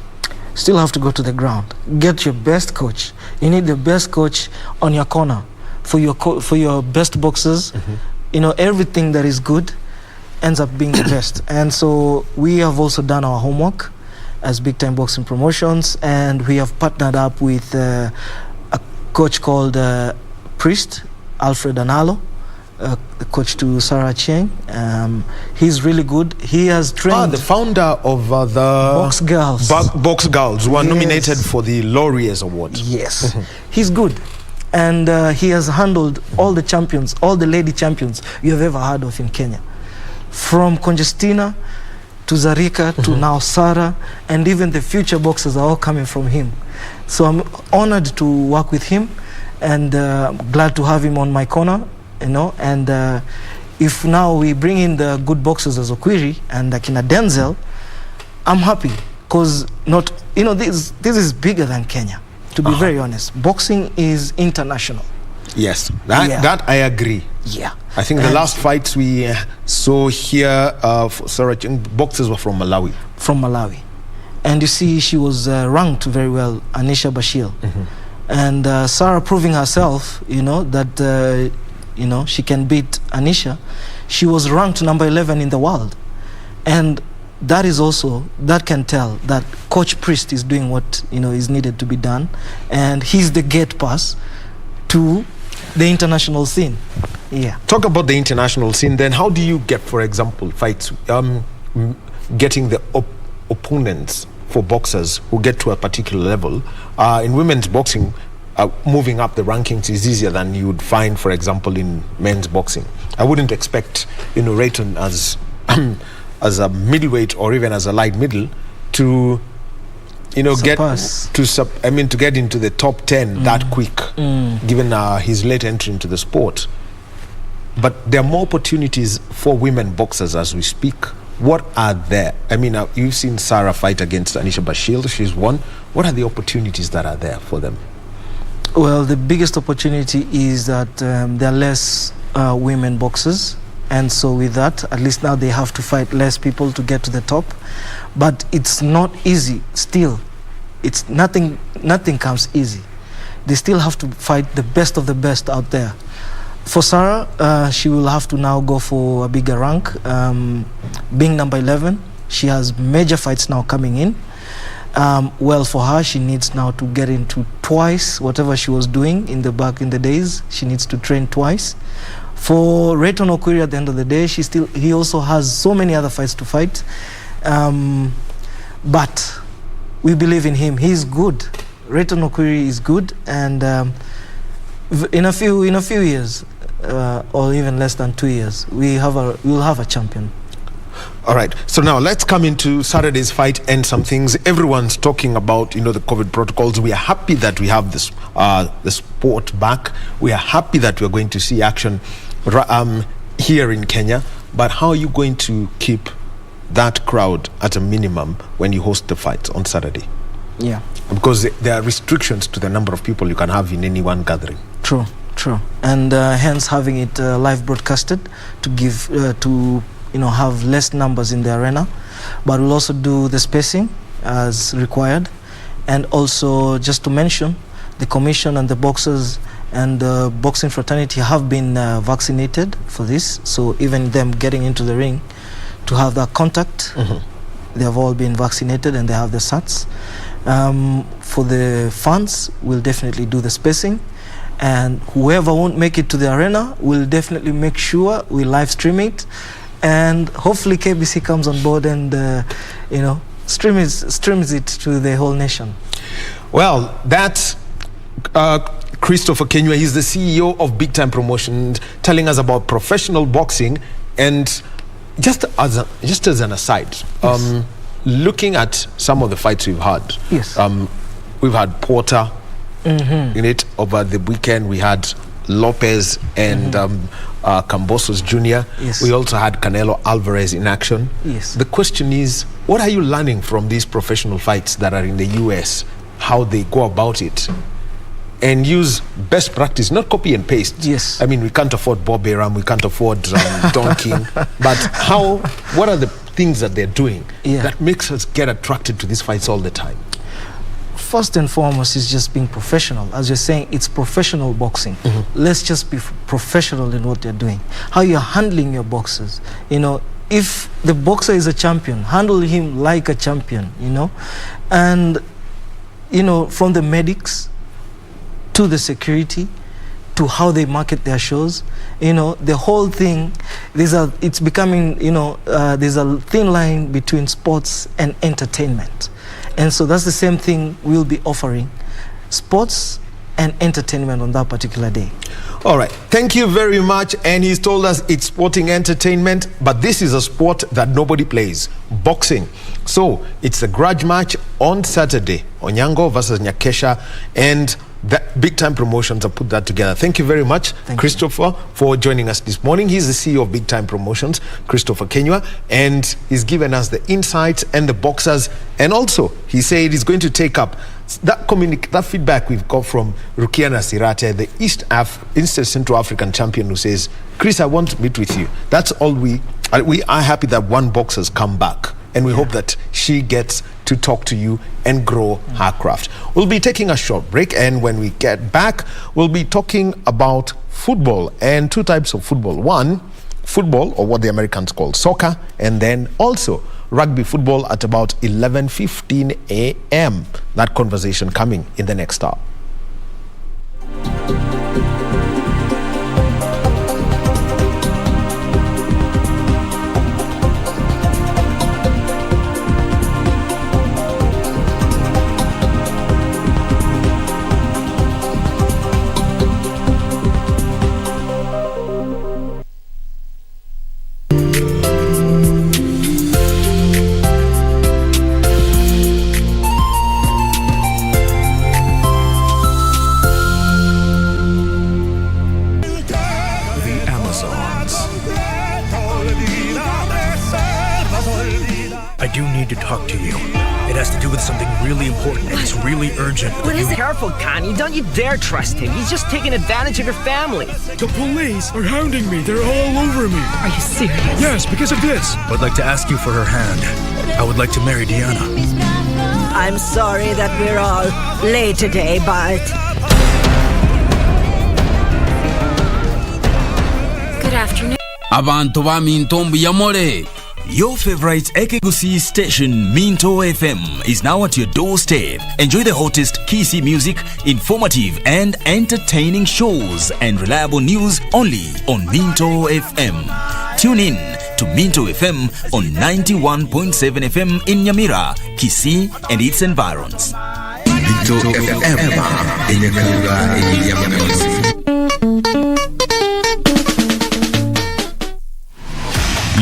Still have to go to the ground. Get your best coach. You need the best coach on your corner for your best boxers. Everything that is good ends up being the best. And so we have also done our homework as Big Time Boxing Promotions, and we have partnered up with a coach called Priest Alfred Analo, the coach to Sarah Cheng. He's really good. He has trained the founder of the Box Girls. Box Girls, who are nominated for the Lauriers Award. Yes. He's good. And he has handled all the champions, all the lady champions you have ever heard of in Kenya. From Congestina to Zarika to now Sarah, and even the future boxers are all coming from him. So I'm honored to work with him, and glad to have him on my corner, and if now we bring in the good boxers as Okwiri and Akina Denzel, I'm happy, because this is bigger than Kenya, to be very honest. Boxing is international. Yes, that I agree. Yeah. I think the last fights we saw here for Sarah Cheng, boxers were from Malawi. from Malawi. And you see, she was ranked very well, Anisha Bashir. And Sarah proving herself, that, she can beat Anisha. She was ranked number 11 in the world. And that is also, that can tell that Coach Priest is doing what, is needed to be done. And he's the gate pass to the international scene. Yeah. Talk about the international scene then. How do you get, for example, fights, getting the opponents for boxers who get to a particular level? In women's boxing, moving up the rankings is easier than you would find, for example, in men's boxing. I wouldn't expect, Rayton as as a middleweight or even as a light middle to, to get into the top 10 that quick, given his late entry into the sport. But there are more opportunities for women boxers as we speak. What are there? You've seen Sarah fight against Anisha Bashir. She's won. What are the opportunities that are there for them? Well, the biggest opportunity is that there are less women boxers. And so with that, at least now they have to fight less people to get to the top. But it's not easy still. It's nothing comes easy. They still have to fight the best of the best out there. For Sarah, she will have to now go for a bigger rank. Being number 11, she has major fights now coming in. Well, for her, she needs now to get into twice whatever she was doing back in the days. She needs to train twice. For Rayton Okwiri, at the end of the day, he also has so many other fights to fight. But we believe in him. He's good. Rayton Okwiri is good, and in a few years, or even less than 2 years, we'll have a champion. All right. So now let's come into Saturday's fight and some things. Everyone's talking about, the COVID protocols. We are happy that we have this the sport back. We are happy that we're going to see action here in Kenya. But how are you going to keep that crowd at a minimum when you host the fight on Saturday? Yeah. Because there are restrictions to the number of people you can have in any one gathering. True. And hence having it live broadcasted to give have less numbers in the arena, but we'll also do the spacing as required. And also, just to mention, the commission and the boxers and the boxing fraternity have been vaccinated for this, so even them getting into the ring to have that contact, they have all been vaccinated and they have the SATs. For the fans, we'll definitely do the spacing, and whoever won't make it to the arena, we'll definitely make sure we live stream it. And hopefully KBC comes on board and streams it to the whole nation. Well, that's Christopher Kenywa. He's the CEO of Big Time Promotions, telling us about professional boxing. And just as an aside, yes. Looking at some of the fights we've had, yes. We've had Porter in it over the weekend. We had Lopez and Cambosos Jr. Yes. We also had Canelo Alvarez in action. Yes. The question is, what are you learning from these professional fights that are in the US, how they go about it, and use best practice, not copy and paste? Yes. We can't afford Bob Arum, we can't afford Don King, but what are the things that they're doing that makes us get attracted to these fights all the time? First and foremost is just being professional. As you're saying, it's professional boxing. Let's just be professional in what you're doing. How you're handling your boxers. If the boxer is a champion, handle him like a champion, And, from the medics to the security to how they market their shows, the whole thing, it's becoming, there's a thin line between sports and entertainment. And so that's the same thing we'll be offering, sports and entertainment on that particular day. All right, thank you very much. And he's told us it's sporting entertainment, but this is a sport that nobody plays, boxing. So it's a grudge match on Saturday, Onyango versus Nakesha, and that Big Time Promotions have put that together. Thank you very much, Christopher, for joining us this morning. He's the CEO of Big Time Promotions, Christopher Kenywa, and he's given us the insights and the boxers. And also, he said he's going to take up that feedback we've got from Rukiana Sirate, the East Central African champion, who says, Chris, I want to meet with you. That's all we are happy that one boxer's come back and we hope that she gets to talk to you and grow her craft. We'll be taking a short break, and when we get back, we'll be talking about football and two types of football. One, football, or what the Americans call soccer, and then also rugby football at about 11:15 a.m. That conversation coming in the next hour. I do need to talk to you. It has to do with something really important, and it's really urgent. What is it? Careful, Connie. Don't you dare trust him. He's just taking advantage of your family. The police are hounding me. They're all over me. Are you serious? Yes, because of this. I'd like to ask you for her hand. I would like to marry Diana. I'm sorry that we're all late today, but... Good afternoon. Abantu ba Mintombo ya More. Your favorite Ekegusi station, Minto FM, is now at your doorstep. Enjoy the hottest Kisi music, informative and entertaining shows, and reliable news only on Minto FM. Tune in to Minto FM on 91.7 FM in Nyamira, Kisi, and its environs. Minto FM in Nyamira.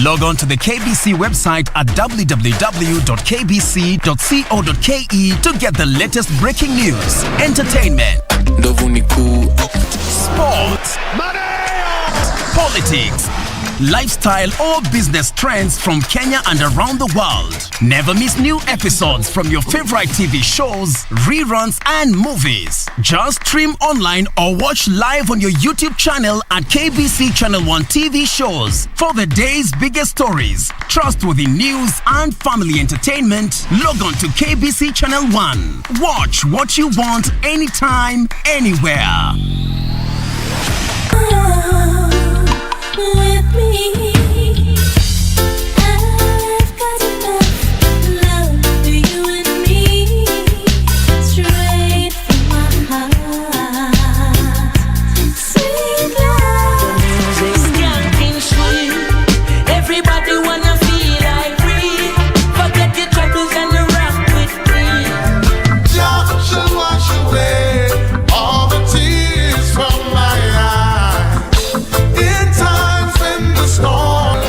Log on to the KBC website at www.kbc.co.ke to get the latest breaking news, entertainment, sports, politics, lifestyle or business trends from Kenya and around the world. Never miss new episodes from your favorite TV shows, reruns and movies. Just stream online or watch live on your YouTube channel at KBC Channel 1 TV shows. For the day's biggest stories, trustworthy news and family entertainment, log on to KBC Channel 1. Watch what you want anytime, anywhere. With me, I've got enough love for you and me, straight from my heart. Sweet love, skanking sweet. Everybody wanna feel like free. Forget your troubles and rock with me. Just shall wash away all the tears from my eyes. In times when the storm.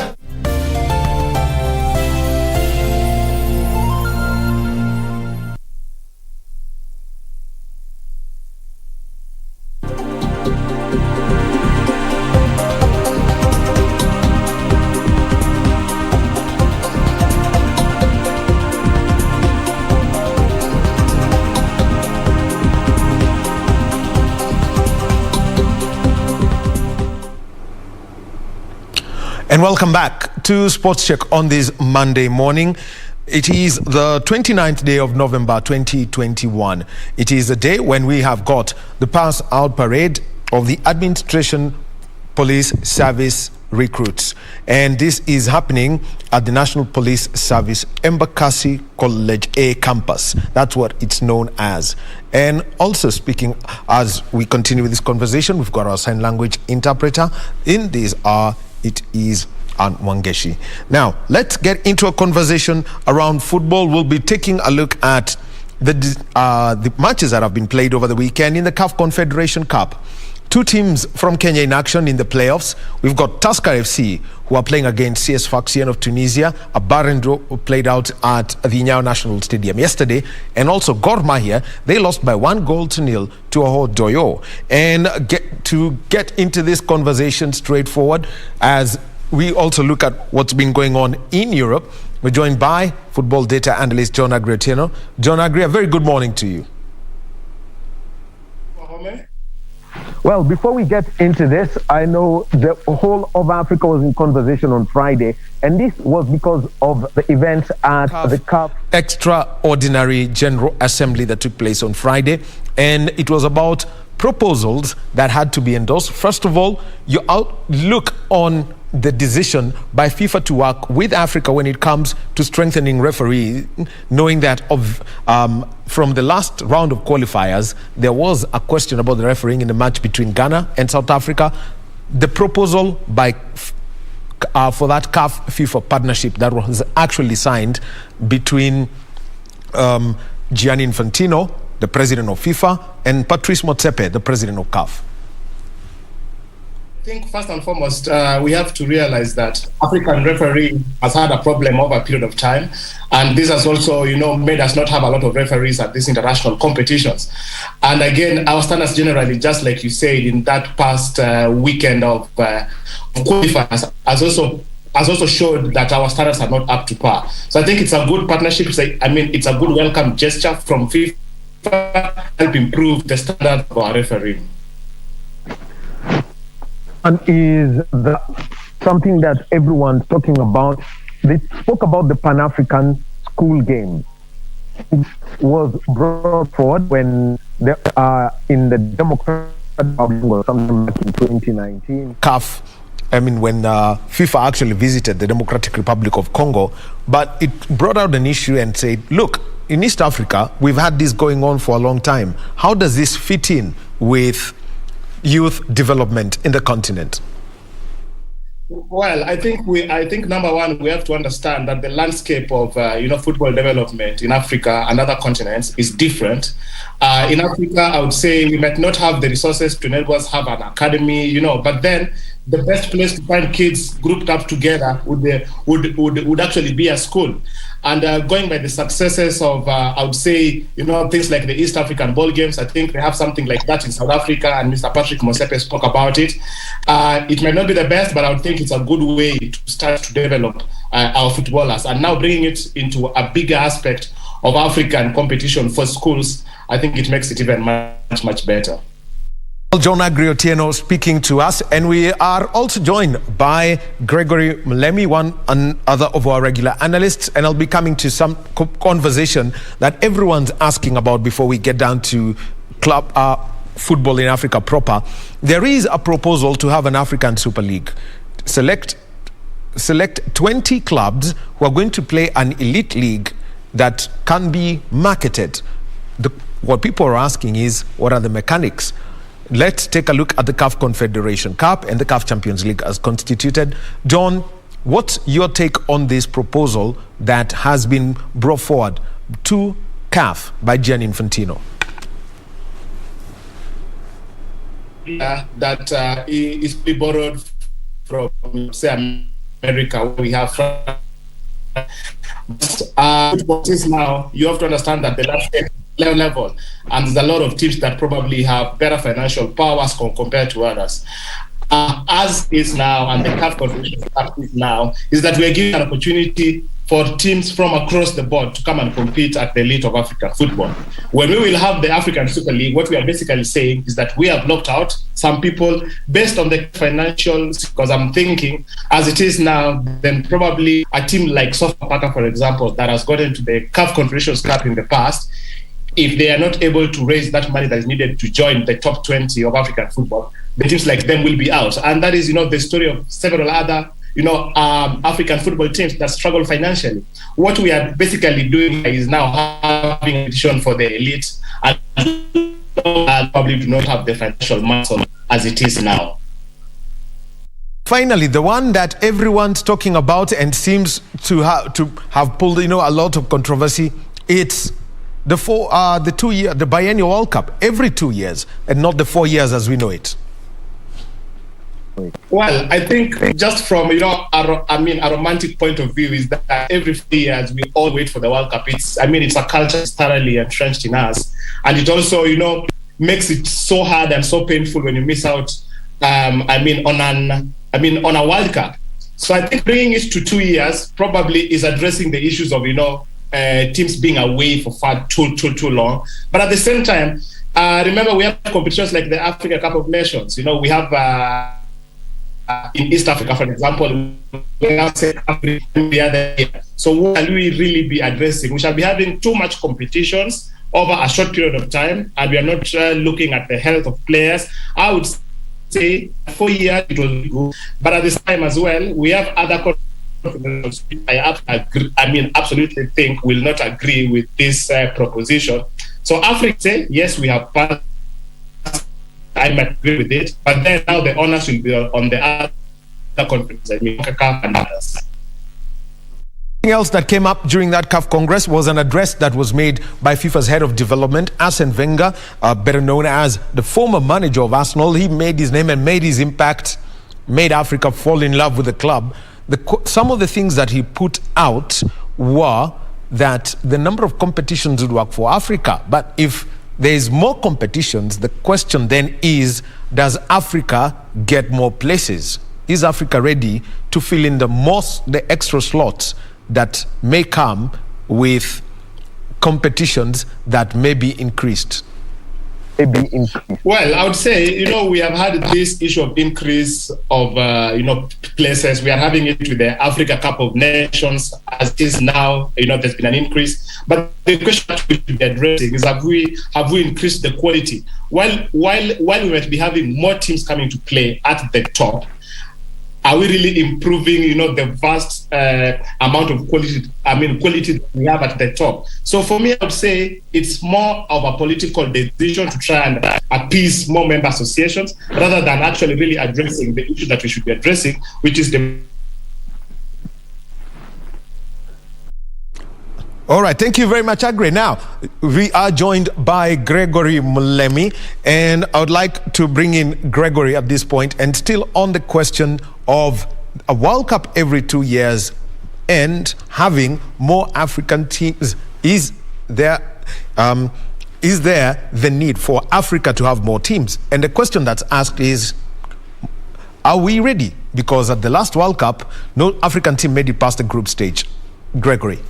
And welcome back to Sportscheck on this Monday morning. It is the 29th day of November 2021. It is a day when we have got the pass out parade of the Administration Police Service recruits. And this is happening at the National Police Service Embakasi College A campus. That's what it's known as. And also speaking, as we continue with this conversation, we've got our sign language interpreter. In this hour, it is Wangeshi. Now, let's get into a conversation around football. We'll be taking a look at the matches that have been played over the weekend in the CAF Confederation Cup. Two teams from Kenya in action in the playoffs. We've got Tusker FC, who are playing against CS Sfaxien of Tunisia. A barren draw played out at the Nyayo National Stadium yesterday. And also Gor Mahia, they lost by 1-0 to Aho Doyo. And get into this conversation straightforward, as we also look at what's been going on in Europe, we're joined by football data analyst John Agrietino. John Agri, a very good morning to you. Well, before we get into this, I know the whole of Africa was in conversation on Friday, and this was because of the event at the CAF Extraordinary General Assembly that took place on Friday, and it was about proposals that had to be endorsed. First of all, your outlook on the decision by FIFA to work with Africa when it comes to strengthening referees, knowing that from the last round of qualifiers, there was a question about the refereeing in the match between Ghana and South Africa. The proposal for that CAF FIFA partnership that was actually signed between Gianni Infantino, the president of FIFA, and Patrice Motsepe, the president of CAF. I think first and foremost, we have to realize that African refereeing has had a problem over a period of time, and this has also, made us not have a lot of referees at these international competitions. And again, our standards generally, just like you said, in that past weekend of qualifiers, has also showed that our standards are not up to par. So I think it's a good partnership. It's a good welcome gesture from FIFA to help improve the standard of our refereeing. And is that something that everyone's talking about? They spoke about the Pan-African school game. It was brought forward when they are in the Democratic Republic or something like in 2019. CAF, when FIFA actually visited the Democratic Republic of Congo, but it brought out an issue and said, look, in East Africa, we've had this going on for a long time. How does this fit in with youth development in the continent? Well, I think number one, we have to understand that the landscape of football development in Africa and other continents is different. In Africa, I would say we might not have the resources to enable us have an academy, but then the best place to find kids grouped up together would actually be a school. And going by the successes of, I would say, things like the East African Ball Games, I think they have something like that in South Africa, and Mr. Patrick Motsepe spoke about it. It might not be the best, but I would think it's a good way to start to develop our footballers. And now bringing it into a bigger aspect of African competition for schools, I think it makes it even much, much better. John Agriotieno speaking to us, and we are also joined by Gregory Mlemi, one other of our regular analysts, and I'll be coming to some conversation that everyone's asking about before we get down to club football in Africa proper. There is a proposal to have an African Super League. Select 20 clubs who are going to play an elite league that can be marketed. What people are asking is, what are the mechanics? Let's take a look at the CAF Confederation Cup and the CAF Champions League as constituted. John, what's your take on this proposal that has been brought forward to CAF by Gianni Infantino? That is borrowed from, say, America, where we have what is now, you have to understand that the last level, and there's a lot of teams that probably have better financial powers compared to others. As is now, and the CAF Confederation is now, is that we are giving an opportunity for teams from across the board to come and compete at the elite of African football. When we will have the African Super League, what we are basically saying is that we have blocked out some people based on the financials, because I'm thinking, as it is now, then probably a team like Sofapaka, for example, that has gotten to the CAF Confederations Cup in the past, if they are not able to raise that money that is needed to join the top 20 of African football, the teams like them will be out. And that is, the story of several other, African football teams that struggle financially. What we are basically doing is now having a decision for the elite, and probably do not have the financial muscle as it is now. Finally, the one that everyone's talking about and seems to have pulled, a lot of controversy, it's the biennial World Cup every 2 years, and not the 4 years as we know it. Well, I think just from a romantic point of view is that every 4 years we all wait for the World Cup. It's a culture that's thoroughly entrenched in us, and it also makes it so hard and so painful when you miss out. On a World Cup. So I think bringing it to 2 years probably is addressing the issues of teams being away for far too long. But at the same time, remember, we have competitions like the Africa Cup of Nations. We have in East Africa, for example, we have the other year. So what will we really be addressing? We shall be having too much competitions over a short period of time, and we are not looking at the health of players. I would say 4 years it will be good, but at this time as well, we have other confidence. I absolutely think will not agree with this proposition. So Africa, yes, we have passed. I might agree with it, but then now the onus will be on the other conference, CAF and others. Something else that came up during that CAF Congress was an address that was made by FIFA's head of development, Arsene Wenger, better known as the former manager of Arsenal. He made his name and made his impact, made Africa fall in love with the club. Some of the things that he put out were that the number of competitions would work for Africa, but if there is more competitions, the question then is, does Africa get more places? Is Africa ready to fill in the extra slots that may come with competitions that may be increased? Well, I would say, we have had this issue of increase of, places. We are having it with the Africa Cup of Nations as it is now. There's been an increase. But the question that we should be addressing is, have we increased the quality? While we might be having more teams coming to play at the top, are we really improving, the vast amount of quality that we have at the top? So for me, I would say it's more of a political decision to try and appease more member associations rather than actually really addressing the issue that we should be addressing, which is the... All right, thank you very much, Agre. Now, we are joined by Gregory Mulemi, and I would like to bring in Gregory at this point, and still on the question of a World Cup every 2 years and having more African teams. Is there the need for Africa to have more teams? And the question that's asked is, are we ready? Because at the last World Cup, no African team made it past the group stage. Gregory.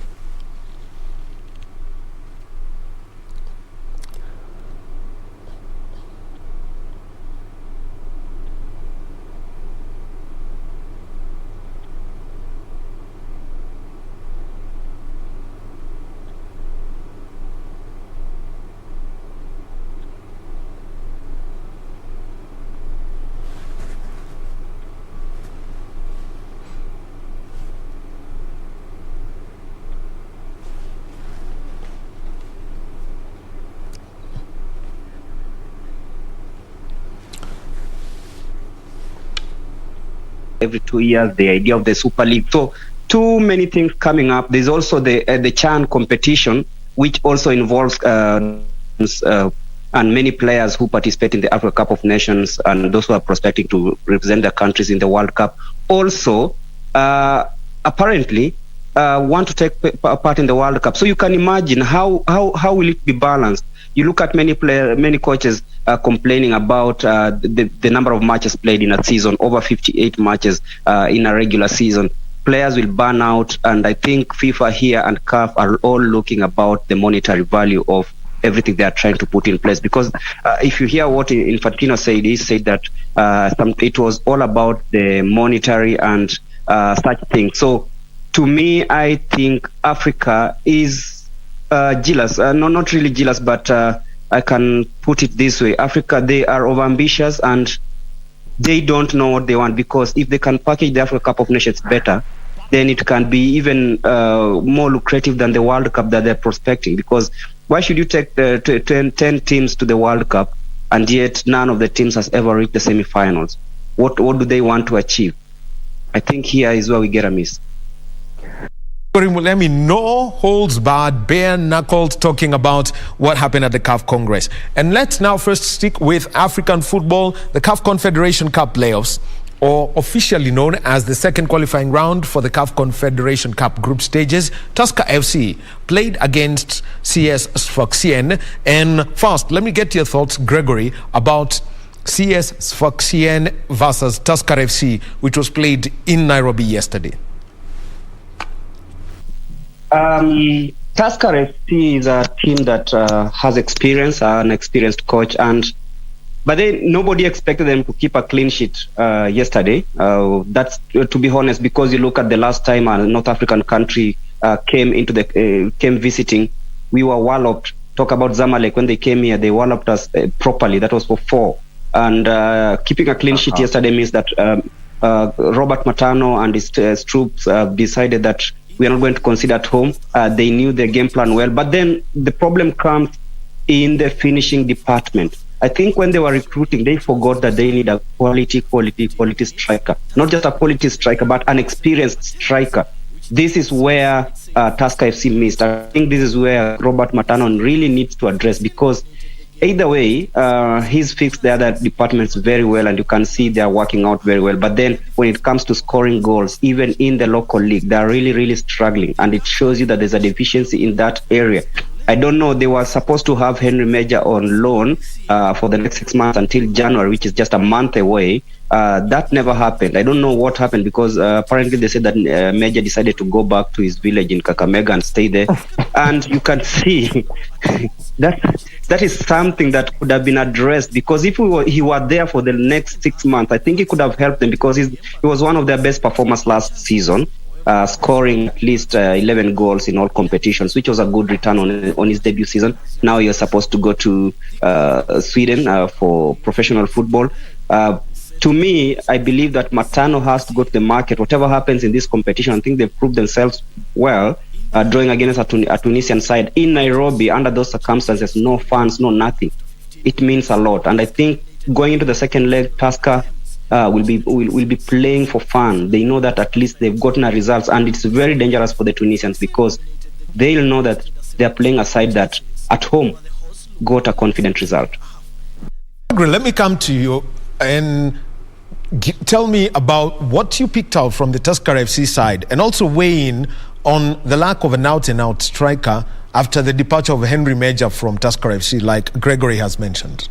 Every 2 years, the idea of the Super League. So too many things coming up. There's also the CHAN competition, which also involves and many players who participate in the Africa Cup of Nations and those who are prospecting to represent their countries in the World Cup. Also, apparently, want to take part in the World Cup. So you can imagine how will it be balanced? You look at many coaches complaining about the number of matches played in a season, over 58 matches in a regular season. Players will burn out, and I think FIFA here and CAF are all looking about the monetary value of everything they are trying to put in place. Because if you hear what Infantino said, he said that it was all about the monetary and such things. So to me, I think Africa is jealous. No, not really jealous, but I can put it this way. Africa, they are overambitious and they don't know what they want, because if they can package the Africa Cup of Nations better, then it can be even more lucrative than the World Cup that they're prospecting. Because why should you take the 10 teams to the World Cup and yet none of the teams has ever reached the semifinals? What do they want to achieve? I think here is where we get a miss. No holds barred, bare knuckles, talking about what happened at the CAF Congress. And let's now first stick with African football, the CAF Confederation Cup playoffs, or officially known as the second qualifying round for the CAF Confederation Cup group stages. Tusker FC played against CS Sfaxien. And first, let me get your thoughts, Gregory, about CS Sfaxien versus Tusker FC, which was played in Nairobi yesterday. Tusker FC is a team that has experience, an experienced coach, but then nobody expected them to keep a clean sheet yesterday. That's to be honest, because you look at the last time a North African country came visiting, we were walloped. Talk about Zamalek, when they came here, they walloped us properly. That was for 4. And keeping a clean sheet yesterday means that Robert Matano and his troops decided that we are not going to concede at home. They knew their game plan well. But then the problem comes in the finishing department. I think when they were recruiting, they forgot that they need a quality striker. Not just a quality striker, but an experienced striker. This is where Tusker FC missed. I think this is where Robert Matanon really needs to address, because either way, he's fixed the other departments very well, and you can see they're working out very well. But then when it comes to scoring goals, even in the local league, they're really, really struggling. And it shows you that there's a deficiency in that area. I don't know, they were supposed to have Henry Major on loan for the next 6 months until January, which is just a month away. That never happened. I don't know what happened, because apparently they said that Major decided to go back to his village in Kakamega and stay there. And you can see that is something that could have been addressed, because if he were there for the next 6 months, I think he could have helped them, because he was one of their best performers last season. Scoring at least 11 goals in all competitions, which was a good return on his debut season. Now you're supposed to go to Sweden for professional football. To me, I believe that Matano has to go to the market. Whatever happens in this competition, I think they've proved themselves well, drawing against a Tunisian side in Nairobi under those circumstances, no fans, no nothing. It means a lot. And I think going into the second leg, Tusker will be playing for fun. They know that at least they've gotten a result, and it's very dangerous for the Tunisians, because they'll know that they're playing a side that at home got a confident result. Let me come to you and tell me about what you picked out from the Tusker FC side, and also weigh in on the lack of an out-and-out striker after the departure of Henry Major from Tusker FC, like Gregory has mentioned.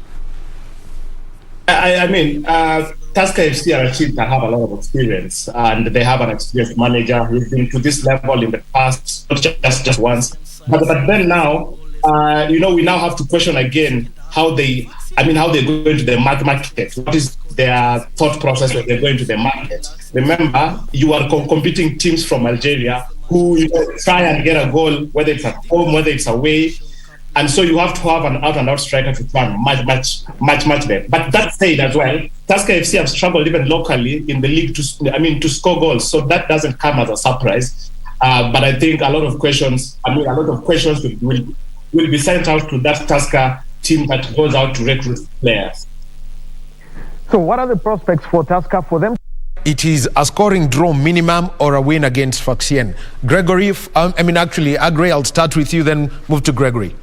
I mean, Tusker FC are a team that have a lot of experience, and they have an experienced manager who's been to this level in the past, not just once. But then now, we now have to question again how they go into the market. What is their thought process when they go into the market? Remember, you are competing teams from Algeria who try and get a goal, whether it's at home, whether it's away. And so you have to have an out-and-out striker to try and much better. But that said as well, Tusker FC have struggled even locally in the league to score goals. So that doesn't come as a surprise. But I think a lot of questions will be sent out to that Tusker team that goes out to recruit players. So what are the prospects for Tusker for them? It is a scoring draw minimum or a win against Faxien. Gregory, Agre, I'll start with you, then move to Gregory.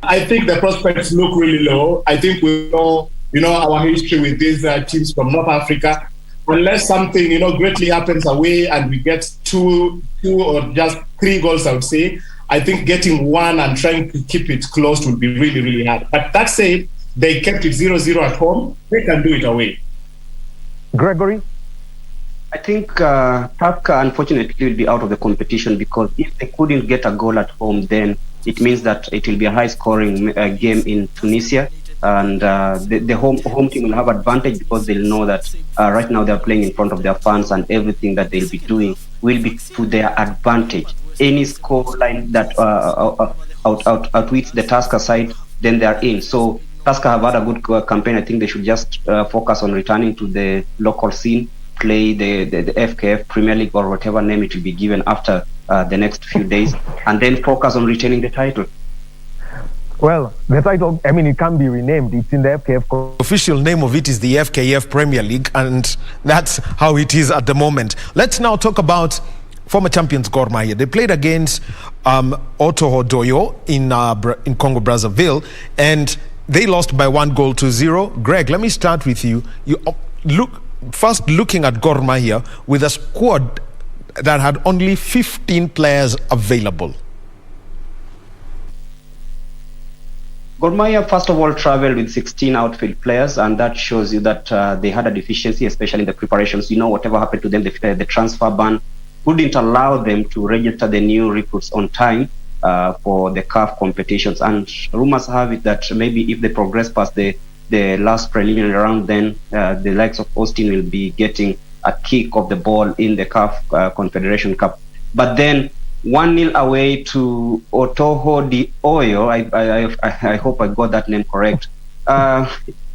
I think the prospects look really low. I think we know our history with these teams from North Africa. Unless something, greatly happens away and we get two or just 3 goals, I would say, I think getting 1 and trying to keep it close would be really, really hard. But that said, they kept it 0-0 at home. They can do it away. Gregory? I think Tusker, unfortunately, will be out of the competition, because if they couldn't get a goal at home, then it means that it will be a high-scoring game in Tunisia, and the home team will have advantage, because they'll know that right now they're playing in front of their fans, and everything that they'll be doing will be to their advantage. Any score line that outwits the Tusker side, then they're in. So Tusker have had a good campaign. I think they should just focus on returning to the local scene, play the FKF Premier League or whatever name it will be given after the next few days, and then focus on retaining the title. Well, the title, it can be renamed. It's in the FKF. Official name of it is the FKF Premier League, and that's how it is at the moment. Let's now talk about former champions Gor Mahia. They played against Otoho-Doyo in Congo Brazzaville, and they lost by 1-0. Greg, let me start with you. Looking at Gor Mahia with a squad that had only 15 players available. Gor Mahia, first of all, traveled with 16 outfield players, and that shows you that they had a deficiency, especially in the preparations. Whatever happened to them, the transfer ban, couldn't allow them to register the new recruits on time for the CAF competitions. And rumors have it that maybe if they progress past the last preliminary round, then the likes of Austin will be getting a kick of the ball in the CAF Confederation Cup. But then 1-0 away to Otoho de Oyo, I hope I got that name correct.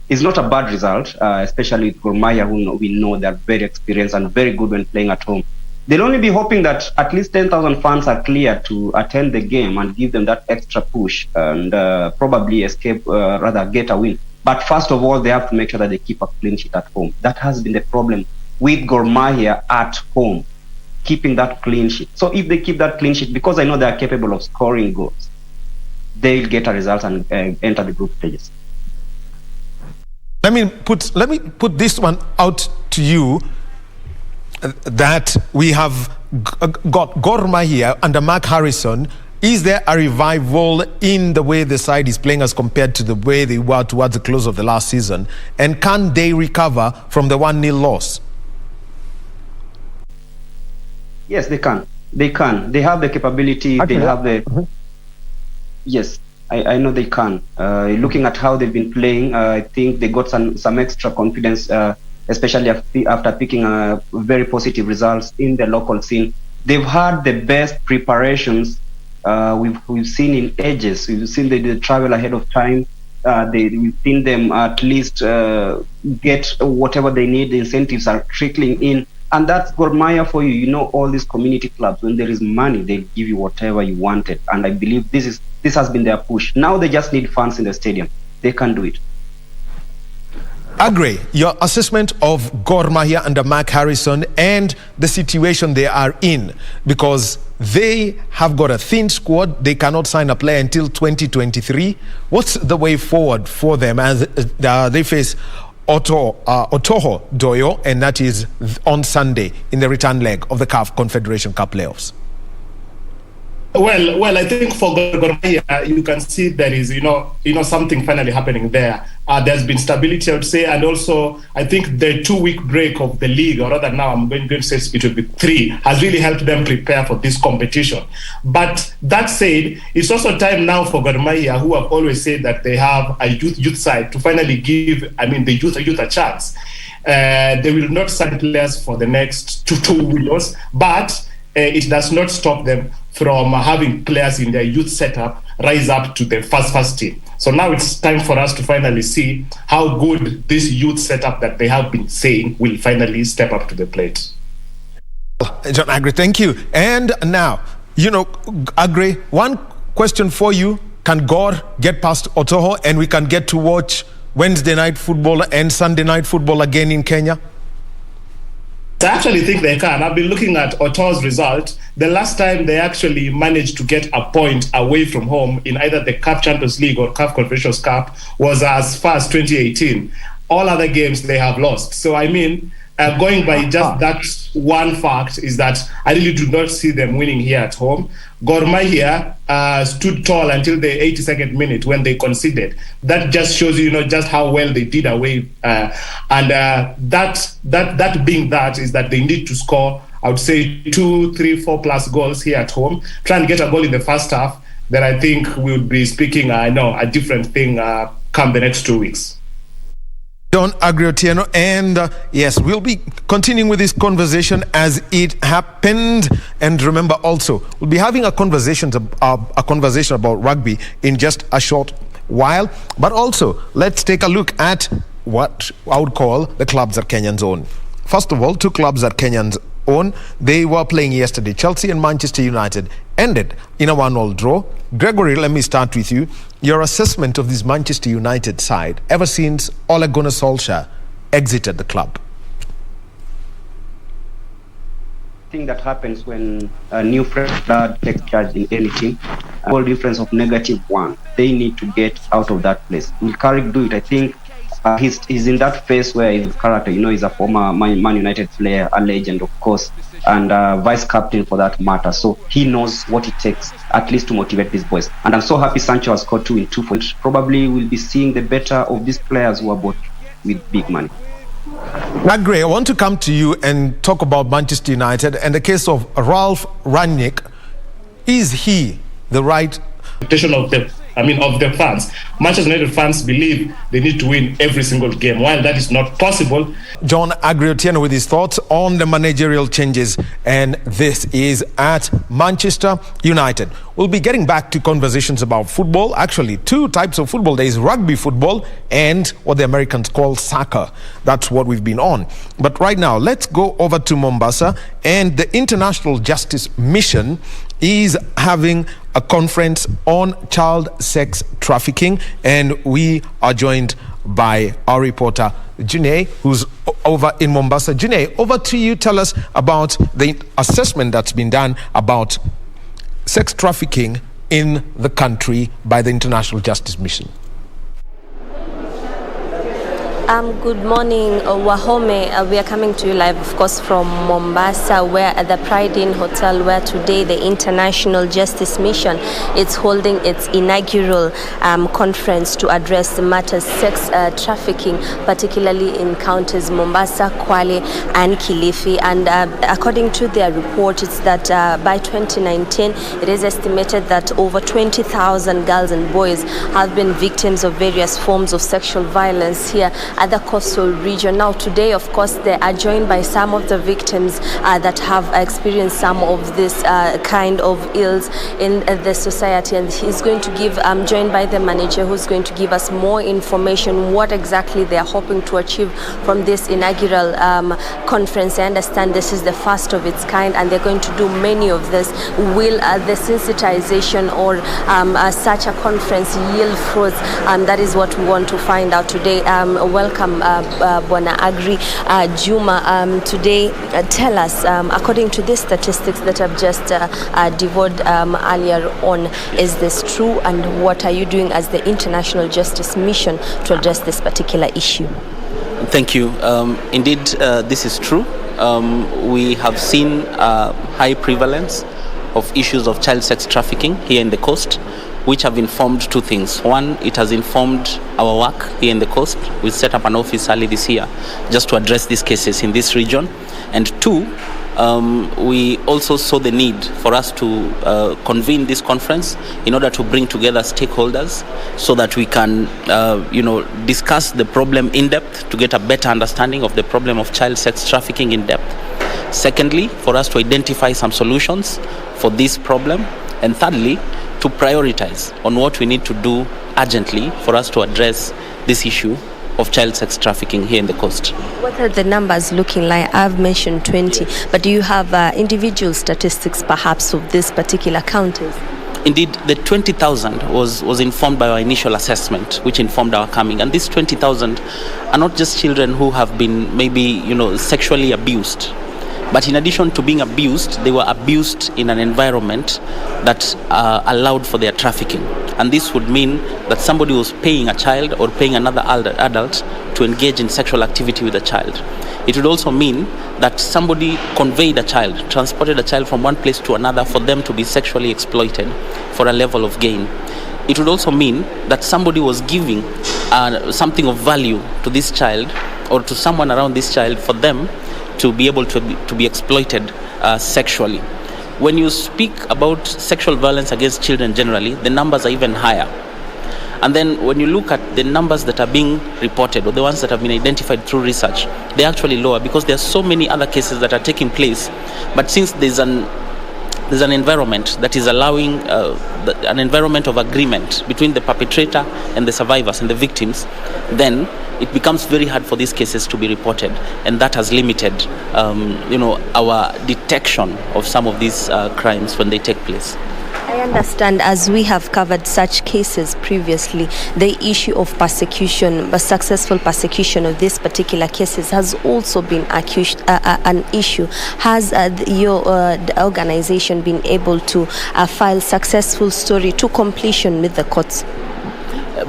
It's not a bad result, especially with Gor Mahia, who we know they're very experienced and very good when playing at home. They'll only be hoping that at least 10,000 fans are clear to attend the game and give them that extra push and probably get a win. But first of all, they have to make sure that they keep a clean sheet at home. That has been the problem with Gor Mahia at home, keeping that clean sheet. So if they keep that clean sheet, because I know they are capable of scoring goals, they'll get a result and enter the group stages. Let me put this one out to you, that we have got Gor Mahia under Mark Harrison. Is there a revival in the way the side is playing as compared to the way they were towards the close of the last season? And can they recover from the 1-0 loss? Yes, they can. They can. They have the capability. They have the... Yes, I know they can. Looking at how they've been playing, I think they got some extra confidence, especially after picking very positive results in the local scene. They've had the best preparations we've seen in ages. We've seen they travel ahead of time. We've seen them at least get whatever they need. The incentives are trickling in. And that's Gor Mahia for you. You know, all these community clubs, when there is money, they give you whatever you wanted. And I believe this has been their push. Now they just need fans in the stadium. They can do it. Agre, your assessment of Gor Mahia under Mark Harrison and the situation they are in, because they have got a thin squad. They cannot sign a player until 2023. What's the way forward for them as they face Otoho Doyo, and that is on Sunday in the return leg of the CAF Confederation Cup playoffs? Well, I think for Gor Mahia, you can see there is, something finally happening there. There's been stability, I would say, and also I think the 2-week break of the league, or rather now I'm going to say it will be 3, has really helped them prepare for this competition. But that said, it's also time now for Gor Mahia, who have always said that they have a youth side, to finally give, the youth a chance. They will not sign players for the next 2 windows, but it does not stop them from having players in their youth setup rise up to the first team. So now it's time for us to finally see how good this youth setup that they have been saying will finally step up to the plate. John Agre, thank you. And now, Agre, one question for you. Can Gor get past Otoho and we can get to watch Wednesday night football and Sunday night football again in Kenya? I actually think they can. I've been looking at Oto's result. The last time they actually managed to get a point away from home in either the CAF Champions League or CAF Confederations Cup was as far as 2018. All other games they have lost. So going by just that one fact is that I really do not see them winning here at home. Gor Mahia stood tall until the 82nd minute when they conceded. That just shows you, just how well they did away. That being that is that they need to score, I would say, 2, 3, 4 plus goals here at home. Try and get a goal in the first half. Then I think we'll be speaking, a different thing come the next 2 weeks. Don Agriotieno, and yes, we'll be continuing with this conversation as it happened. And remember, also we'll be having a conversation about rugby in just a short while. But also, let's take a look at what I would call the clubs that Kenyans own. First of all, 2 clubs that Kenyans own. They were playing yesterday. Chelsea and Manchester United ended in a 1-1 draw. Gregory, let me start with you. Your assessment of this Manchester United side ever since Ole Gunnar Solskjaer exited the club. Thing that happens when a new fresh blood takes charge in any team, a whole difference of -1. They need to get out of that place. Will Carrick do it? I think he's in that phase where his character, he's a former Man United player, a legend, of course, and vice captain for that matter. So he knows what it takes, at least to motivate these boys. And I'm so happy Sancho has scored 2 in 2 points. Probably we'll be seeing the better of these players who are bought with big money. Magre, I want to come to you and talk about Manchester United and the case of Ralph Rangnick. Is he the right expectation of the fans? Manchester United fans believe they need to win every single game. While that is not possible. John Agriotieno with his thoughts on the managerial changes, and this is at Manchester United. We'll be getting back to conversations about football. Actually, two types of football. There is rugby football and what the Americans call soccer. That's what we've been on. But right now, let's go over to Mombasa, and the International Justice Mission is having a conference on child sex trafficking, and we are joined by our reporter June, who's over in Mombasa. June, over to you. Tell us about the assessment that's been done about sex trafficking in the country by the International Justice Mission. Good morning, Wahome. We are coming to you live, of course, from Mombasa, where at the Pride Inn Hotel, where today the International Justice Mission is holding its inaugural conference to address the matters sex trafficking, particularly in counties Mombasa, Kwale, and Kilifi. And according to their report, it's that by 2019, it is estimated that over 20,000 girls and boys have been victims of various forms of sexual violence here at the coastal region. Now today, of course, they are joined by some of the victims that have experienced some of this kind of ills in the society, and he's going to give, joined by the manager, who's going to give us more information what exactly they are hoping to achieve from this inaugural conference. I understand this is the first of its kind, and they're going to do many of this. Will the sensitization or such a conference yield fruits? That is what we want to find out today. Welcome, Bwana Agri Juma. Today, tell us, according to the statistics that I've just devoured earlier on, is this true, and what are you doing as the International Justice Mission to address this particular issue? Thank you. Indeed, this is true. We have seen high prevalence of issues of child sex trafficking here in the coast, which have informed two things. One, it has informed our work here in the coast. We set up an office early this year just to address these cases in this region. And two, we also saw the need for us to convene this conference in order to bring together stakeholders so that we can discuss the problem in depth, to get a better understanding of the problem of child sex trafficking in depth. Secondly, for us to identify some solutions for this problem. And thirdly, to prioritize on what we need to do urgently for us to address this issue of child sex trafficking here in the coast. What are the numbers looking like? I've mentioned 20, but do you have individual statistics perhaps of this particular counties? Indeed, the 20,000 was informed by our initial assessment, which informed our coming. And these 20,000 are not just children who have been maybe sexually abused. But in addition to being abused, they were abused in an environment that allowed for their trafficking. And this would mean that somebody was paying a child or paying another adult to engage in sexual activity with a child. It would also mean that somebody conveyed a child, transported a child from one place to another for them to be sexually exploited for a level of gain. It would also mean that somebody was giving something of value to this child or to someone around this child for them to be able to be exploited sexually. When you speak about sexual violence against children generally, the numbers are even higher. And then when you look at the numbers that are being reported, or the ones that have been identified through research, they're actually lower because there are so many other cases that are taking place. But since there's an environment that is allowing an environment of agreement between the perpetrator and the survivors and the victims, then it becomes very hard for these cases to be reported, and that has limited our detection of some of these crimes when they take place. I understand, as we have covered such cases previously, the issue of persecution, the successful persecution of these particular cases has also been an issue. Has your organization been able to file successful story to completion with the courts?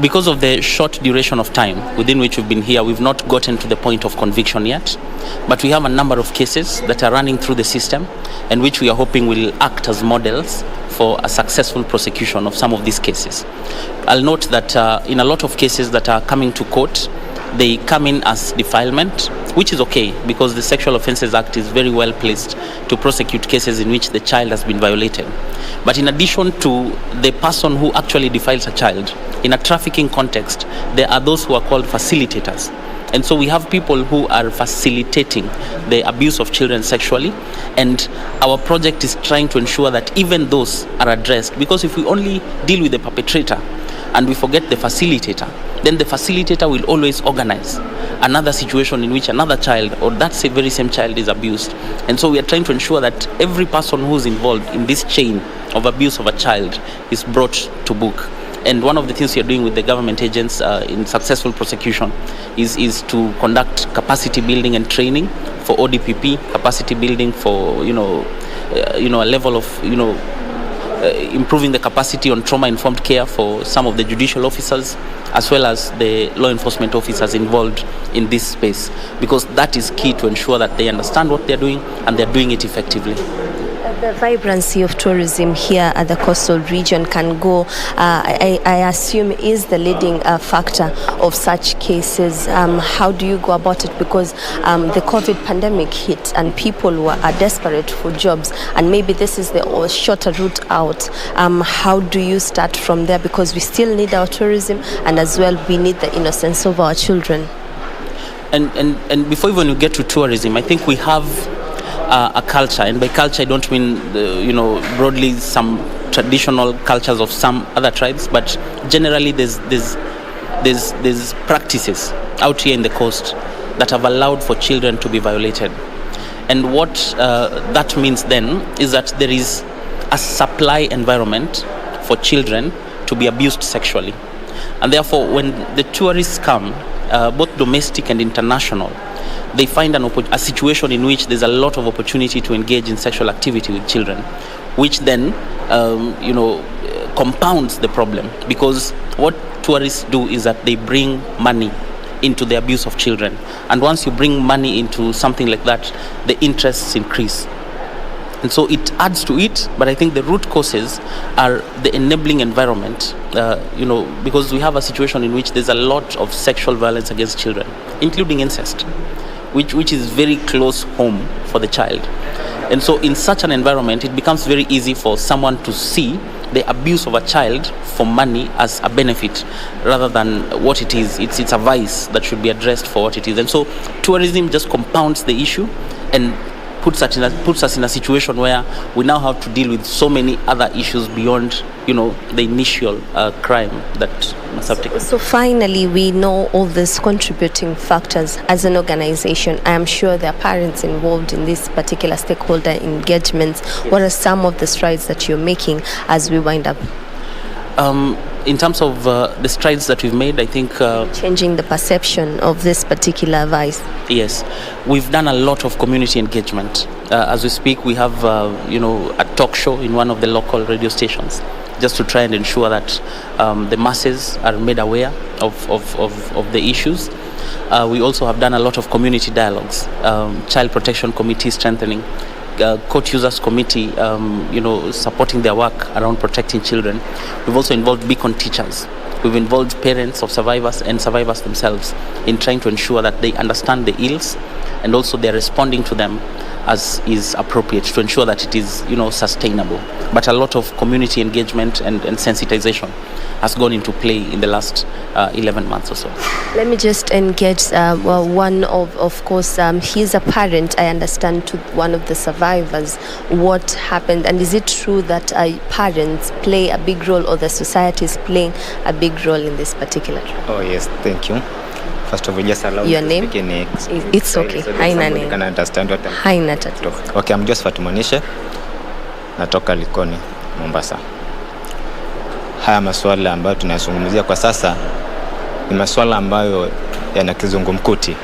Because of the short duration of time within which we've been here, we've not gotten to the point of conviction yet. But we have a number of cases that are running through the system and which we are hoping will act as models for a successful prosecution of some of these cases. I'll note that in a lot of cases that are coming to court, they come in as defilement, which is okay because the Sexual Offences Act is very well placed to prosecute cases in which the child has been violated. But in addition to the person who actually defiles a child, in a trafficking context, there are those who are called facilitators. And so we have people who are facilitating the abuse of children sexually, and our project is trying to ensure that even those are addressed, because if we only deal with the perpetrator and we forget the facilitator, then the facilitator will always organize another situation in which another child or that very same child is abused. And so we are trying to ensure that every person who is involved in this chain of abuse of a child is brought to book. And one of the things we are doing with the government agents in successful prosecution is to conduct capacity building and training for ODPP, capacity building for a level of improving the capacity on trauma-informed care for some of the judicial officers, as well as the law enforcement officers involved in this space, because that is key to ensure that they understand what they're doing and they're doing it effectively. The vibrancy of tourism here at the coastal region can go, I assume, is the leading factor of such cases. How do you go about it? Because the COVID pandemic hit and people are desperate for jobs, and maybe this is the shorter route out. How do you start from there? Because we still need our tourism, and as well we need the innocence of our children. And before even we get to tourism, I think we have a culture, and by culture I don't mean broadly some traditional cultures of some other tribes, but generally there's practices out here in the coast that have allowed for children to be violated. And what that means then is that there is a supply environment for children to be abused sexually, and therefore when the tourists come, both domestic and international, they find a situation in which there's a lot of opportunity to engage in sexual activity with children, which then, compounds the problem, because what tourists do is that they bring money into the abuse of children. And once you bring money into something like that, the interests increase. And so it adds to it, but I think the root causes are the enabling environment, because we have a situation in which there's a lot of sexual violence against children, including incest, which is very close home for the child. And so in such an environment, it becomes very easy for someone to see the abuse of a child for money as a benefit rather than what it is. It's a vice that should be addressed for what it is. And so tourism just compounds the issue and puts us in a situation where we now have to deal with so many other issues beyond, the initial crime that must have taken. So finally, we know all these contributing factors as an organization. I am sure there are parents involved in this particular stakeholder engagements. Yes. What are some of the strides that you're making as we wind up? In terms of the strides that we've made, I think changing the perception of this particular vice. Yes, we've done a lot of community engagement. As we speak, we have a talk show in one of the local radio stations, just to try and ensure that the masses are made aware of the issues. We also have done a lot of community dialogues, child protection committee strengthening, court users committee, supporting their work around protecting children. We've also involved beacon teachers. We've involved parents of survivors and survivors themselves in trying to ensure that they understand the ills and also they're responding to them as is appropriate to ensure that it is, sustainable. But a lot of community engagement and sensitization has gone into play in the last 11 months or so. Let me just engage one of course, he's a parent, I understand, to one of the survivors. What happened, and is it true that parents play a big role, or the society is playing a big role in this particular trial? Oh yes, thank you. First of all, just allow your me name? To speak in it's okay. So Haina name. Can understand what Haina tatu. Okay, I'm Josephat Monishe. Natoka Likoni, Mombasa. Haya masuala ambayo tunayazungumzia kwa sasa ni masuala ambayo yana kizungumkuti,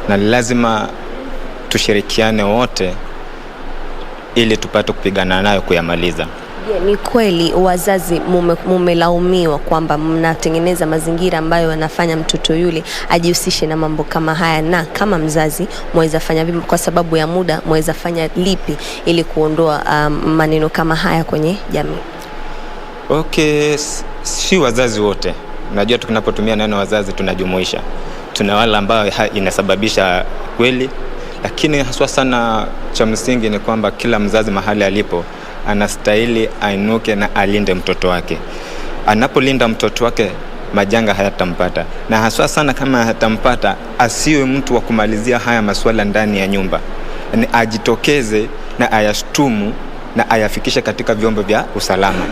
na lazima tushirikiane wote ili tupate kupigana nayo kuyamaliza. Ni kweli wazazi mumelaumiwa kwamba mnatengeneza mazingira ambayo yanafanya mtoto yule ajihusishe na mambo kama haya, na kama mzazi mweza fanya vipi? Kwa sababu ya muda mweza fanya lipi ili kuondoa maneno kama haya kwenye jamii? Okay, si wazazi wote, Unajua tunapotumia neno wazazi tunajumuisha. Tuna wale ambao inasababisha kweli, lakini haswa sana cha msingi ni kwamba kila mzazi mahali alipo anastahili ainuke na alinde mtoto wake. Anapolinda mtoto wake majanga hayatampata, na haswa sana kama hatampata asiwe mtu wa kumalizia haya masuala ndani ya nyumba. Ni ajitokeze na ayashtumu na ayafikishe katika vyombo vya usalama.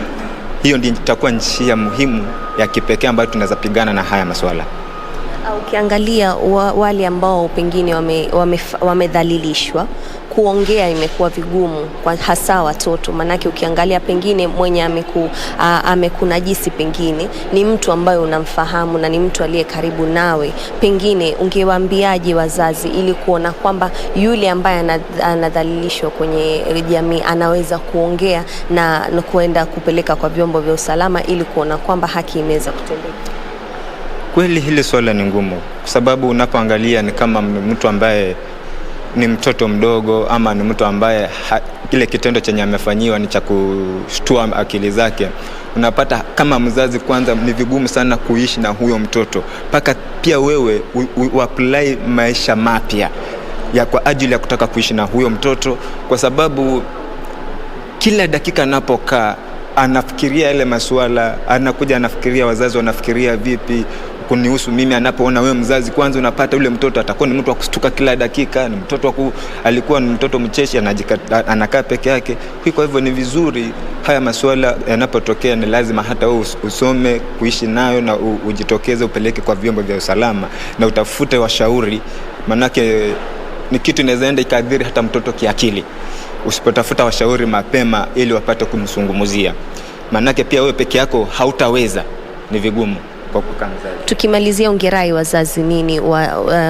Hiyo ndio itakuwa njia muhimu ya kipekee ambayo tunaweza pigana na haya masuala. Ukiangalia wale ambao pengine wamedhalilishwa, kuongea imekuwa vigumu kwa hasa watoto, manake ukiangalia pengine mwenye amekunajisi pengine ni mtu ambaye unamfahamu na ni mtu aliye karibu nawe, pengine ungewaambiaje wazazi ili kuona kwamba yule ambaye anadhalilishwa kwenye jamii anaweza kuongea na kuenda kupeleka kwa vyombo vya usalama ili kuona kwamba haki imeweza kutendeka? Kweli hili swala ni ngumu, kwa sababu unapoangalia ni kama mtu ambaye ni mtoto mdogo ama ni mtu ambaye kile kitendo chenye amefanyiwa ni cha kushtua akili zake. Unapata kama mzazi kwanza ni vigumu sana kuishi na huyo mtoto, mpaka pia wewe uapply maisha mapya ya kwa ajili ya kutaka kuishi na huyo mtoto, kwa sababu kila dakika anapokaa anafikiria ile masuala, anakuja anafikiria wazazi wanafikiria vipi kunihusu mimi. Anapoona wewe mzazi kwanza unapata yule mtoto atakuwa ni mtu wa kustuka kila dakika, ni mtoto alikuwa ni mtoto mcheshi, anakaa peke yake. Kwa hivyo ni vizuri haya masuala yanapotokea ni lazima hata wewe usome kuishi nayo na ujitokeze upeleke kwa vyombo vya usalama na utafute washauri, manake ni kitu inaweza enda ikadhiri hata mtoto kiakili usipotafuta washauri mapema ili wapate kumsungumuzia, manake pia wewe peke yako hautaweza, ni vigumu kwa kukanza. Tukimalizia, ungerai wazazi nini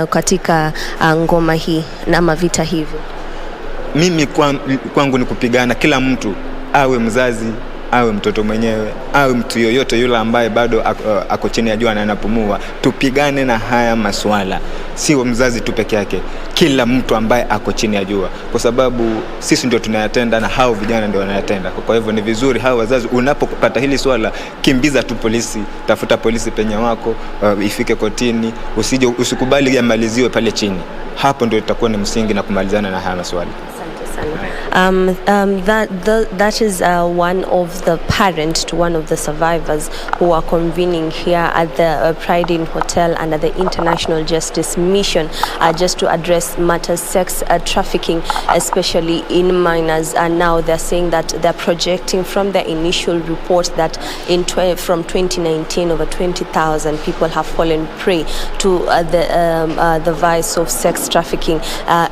katika ngoma hii na mavita hivyo? Mimi kwangu ni kupigana, kila mtu awe mzazi, awe mtoto mwenyewe, awe mtu yoyote yule ambaye bado ako chini ya jua na anapumua, tupigane na haya masuala. Sio mzazi tu peke yake, kila mtu ambaye ako chini ya jua, kwa sababu sisi ndio tunayatenda na hao vijana ndio wanayatenda. Kwa hivyo ni vizuri hao wazazi, unapopata hili swala, kimbiza tu polisi, tafuta polisi penye wako, ifike kotini, usikubali yamaliziwe pale chini. Hapo ndio itakuwa ni msingi na kumalizana na haya masuala. That is one of the parents to one of the survivors who are convening here at the Pride Inn Hotel under the International Justice Mission just to address matters sex trafficking, especially in minors. And now they're saying that they're projecting from the initial report that from 2019 over 20,000 people have fallen prey to the vice of sex trafficking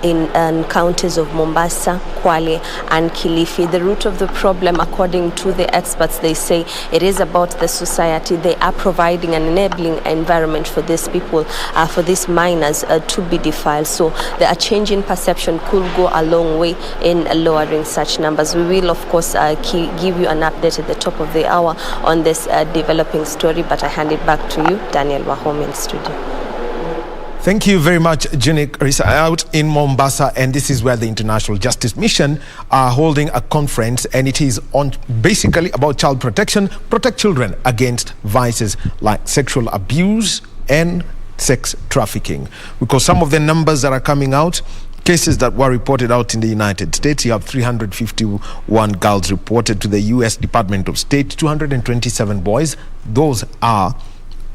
in counties of Mombasa, Kwale and Kilifi. The root of the problem, according to the experts, they say it is about the society. They are providing an enabling environment for these people, for these minors to be defiled. So the change in perception could go a long way in lowering such numbers. We will, of course, give you an update at the top of the hour on this developing story, but I hand it back to you, Daniel Wahome, in studio. Thank you very much, Jenny Karisa, out in Mombasa, and this is where the International Justice Mission are holding a conference, and it is on basically about child protection, protect children against vices like sexual abuse and sex trafficking. Because some of the numbers that are coming out, cases that were reported out in the United States, you have 351 girls reported to the U.S. Department of State, 227 boys. Those are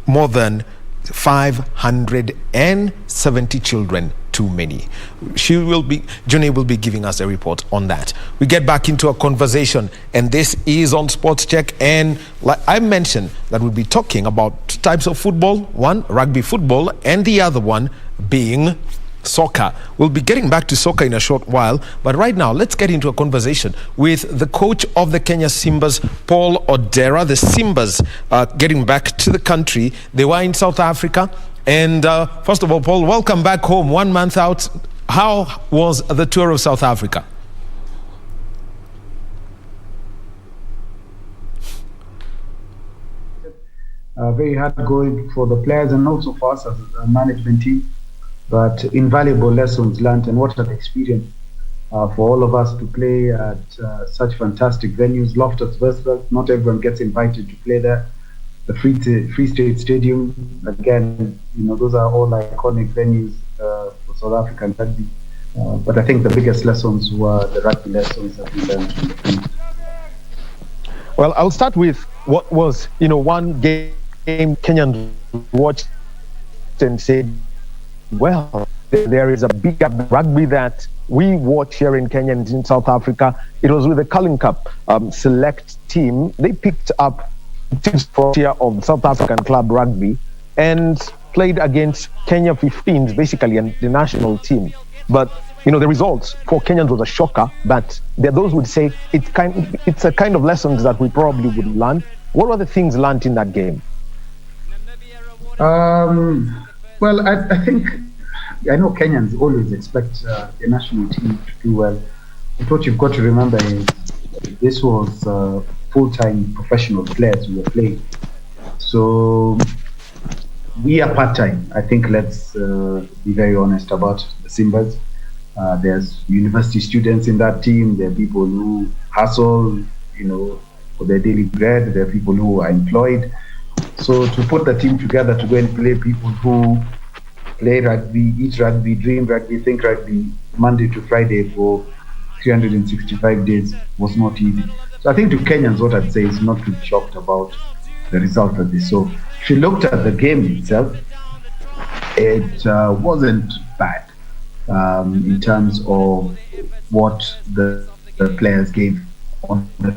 more than 570 children too many. Jenny will be giving us a report on that. We get back into a conversation, and this is on Sportscheck, and like I mentioned that we'll be talking about types of football, one rugby football and the other one being soccer. We'll be getting back to soccer in a short while, but right now let's get into a conversation with the coach of the Kenya Simbas, Paul Odera. The Simbas getting back to the country. They were in South Africa, and first of all, Paul, welcome back home 1 month out. How was the tour of South Africa? Very hard going for the players and also for us as a management team, but invaluable lessons learned, and what an experience for all of us to play at such fantastic venues. Loftus Versfeld, not everyone gets invited to play there, the Free State Stadium. Again, those are all iconic venues for South African rugby. But I think the biggest lessons were the rugby lessons that we learned from the field. Well, I'll start with what was, one game Kenyans watched and said, well, there is a big rugby that we watch here in Kenya and in South Africa. It was with the Culling Cup select team. They picked up teams from here of South African club rugby and played against Kenya 15s, basically, and the national team. But the results for Kenyans was a shocker, but there are those who would say it's a kind of lessons that we probably would learn. What were the things learned in that game? Well, I think, I know Kenyans always expect the national team to do well. But what you've got to remember is this was full-time professional players who were playing. So we are part-time. I think let's be very honest about the Simbas. There's university students in that team. There are people who hustle, for their daily bread. There are people who are employed. So to put the team together to go and play people who play rugby, eat rugby, dream rugby, think rugby, Monday to Friday for 365 days was not easy. So I think to Kenyans, what I'd say is not to be shocked about the result of this. So if you looked at the game itself, it wasn't bad. In terms of what the players gave on the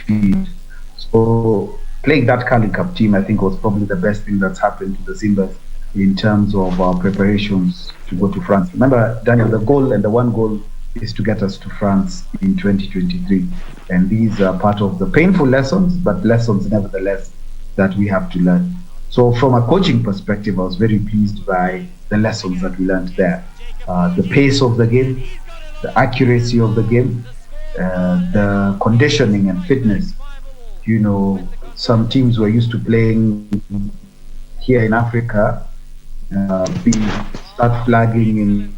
field. So playing that Culling Cup team, I think, was probably the best thing that's happened to the Simbas in terms of our preparations to go to France. Remember, Daniel, the goal and the one goal is to get us to France in 2023. And these are part of the painful lessons, but lessons nevertheless that we have to learn. So from a coaching perspective, I was very pleased by the lessons that we learned there. The pace of the game, the accuracy of the game, the conditioning and fitness. Some teams were used to playing here in Africa, start flagging in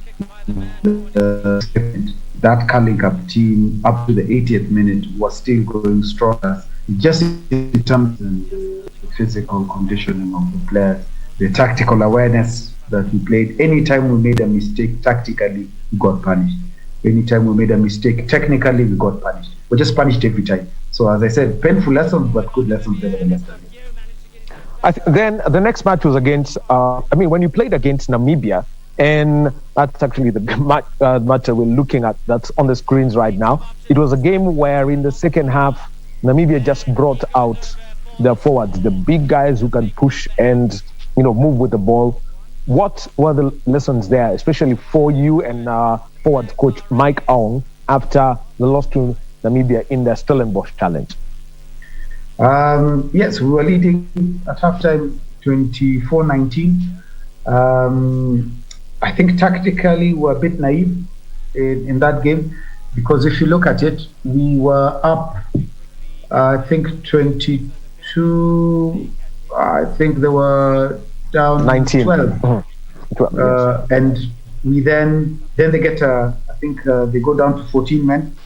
that Culling Cup team up to the 80th minute was still going strong, just in terms of the physical conditioning of the players, the tactical awareness that we played. Anytime we made a mistake tactically, we got punished. Anytime we made a mistake technically, we got punished. We just punished every time. So as I said, painful lessons, but good lessons nevertheless. Then the next match was against, when you played against Namibia, and that's actually the match that we're looking at, that's on the screens right now. It was a game where in the second half, Namibia just brought out their forwards, the big guys who can push and, move with the ball. What were the lessons there, especially for you and forward coach Mike Aung after the loss to Namibia in the Stellenbosch Challenge? Yes, we were leading at halftime 24-19. I think tactically we were a bit naive in that game, because if you look at it, we were up, I think 22, I think they were down 19. 12. Mm-hmm. And we then they get, I think they go down to 14 men.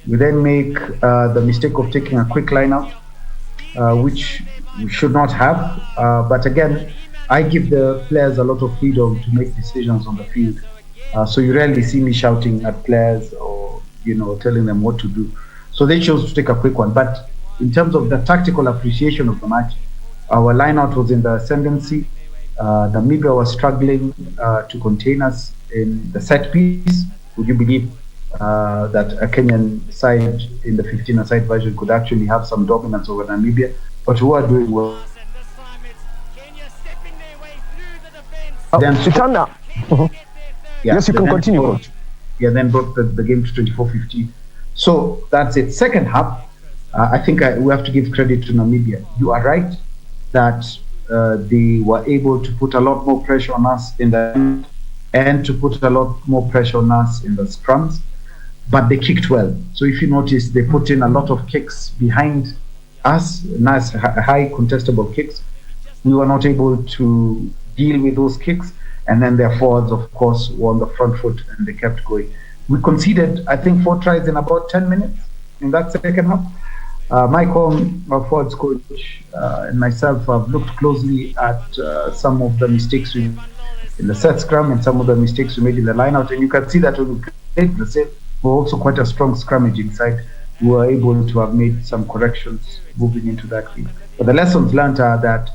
We then make the mistake of taking a quick line out, which we should not have. But again, I give the players a lot of freedom to make decisions on the field. So you rarely see me shouting at players or, telling them what to do. So they chose to take a quick one. But in terms of the tactical appreciation of the match, our lineout was in the ascendancy. Namibia was struggling to contain us in the set piece. Would you believe that a Kenyan side in the 15-a-side version could actually have some dominance over Namibia? But we were doing well. Then yes, you can continue, Coach. Yeah, then brought the game to 24-15. So that's it. Second half, I think we have to give credit to Namibia. You are right that they were able to put a lot more pressure on us in the end and to put a lot more pressure on us in the scrums, but they kicked well. So if you notice, they put in a lot of kicks behind us, nice high contestable kicks. We were not able to deal with those kicks, and then their forwards, of course, were on the front foot and they kept going. We conceded, I think, 4 tries in about 10 minutes in that second half. Michael, our forwards coach, and myself have looked closely at some of the mistakes we made in the set scrum and some of the mistakes we made in the line-out. And you can see that when we played Brazil, we're also quite a strong scrummaging side. We were able to have made some corrections moving into that game. But the lessons learned are that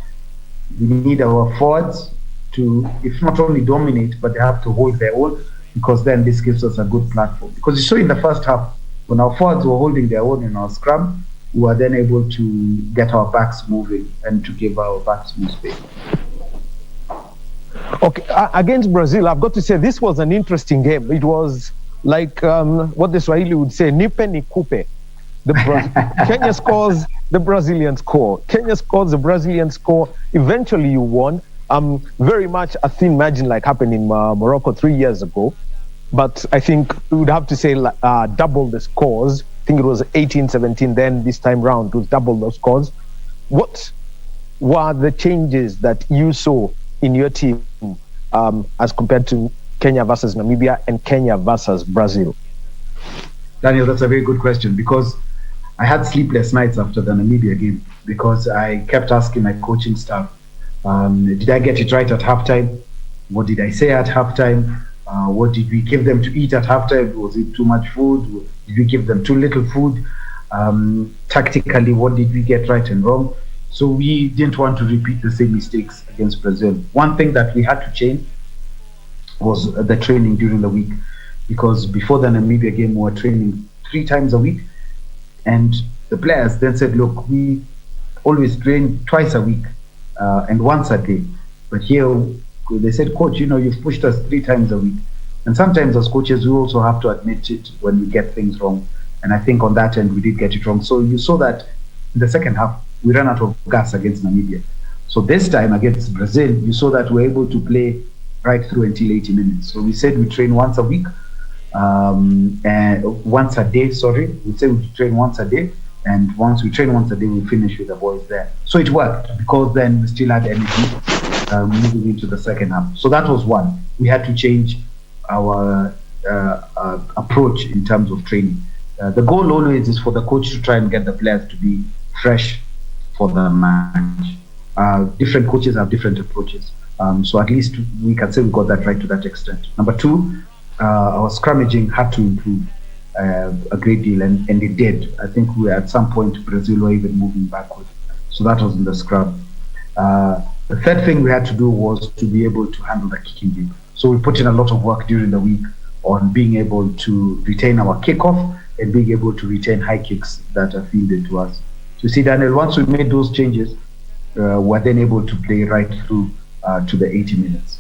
we need our forwards to, if not only dominate, but they have to hold their own, because then this gives us a good platform. Because you saw in the first half, when our forwards were holding their own in our scrum, we were then able to get our backs moving and to give our backs more space. Okay, against Brazil, I've got to say this was an interesting game. It was like what the Swahili would say, nipe ni kupe. Kenya scores, the Brazilians score. Kenya scores, the Brazilians score. Eventually you won. Very much a thin margin like happened in Morocco 3 years ago. But I think we would have to say double the scores. I think it was 18-17 then. This time round it was double those scores. What were the changes that you saw in your team as compared to Kenya versus Namibia and Kenya versus Brazil? Daniel, that's a very good question, because I had sleepless nights after the Namibia game, because I kept asking my coaching staff, did I get it right at halftime? What did I say at halftime? What did we give them to eat at halftime? Was it too much food? Did we give them too little food? Tactically, what did we get right and wrong? So we didn't want to repeat the same mistakes against Brazil. One thing that we had to change was the training during the week, because before the Namibia game, we were training 3 times a week. And the players then said, look, we always train twice a week and once a day. But here they said, coach, you've pushed us 3 times a week. And sometimes as coaches, we also have to admit it when we get things wrong. And I think on that end, we did get it wrong. So you saw that in the second half, we ran out of gas against Namibia. So this time against Brazil, you saw that we were able to play right through until 80 minutes. So we said we train once a week, and once a day, we said we train once a day. And once we train once a day, we finish with the boys there. So it worked, because then we still had energy moving into the second half. So that was one. We had to change our approach in terms of training. The goal always is for the coach to try and get the players to be fresh for the match. Different coaches have different approaches. So at least we can say we got that right to that extent. Number 2, our scrummaging had to improve a great deal, and it did. I think we at some point Brazil were even moving backward. So that was in the scrum. The third thing we had to do was to be able to handle the kicking game. So we put in a lot of work during the week on being able to retain our kickoff and being able to retain high kicks that are fielded to us. So you see, Daniel, once we made those changes, we're then able to play right through to the 80 minutes.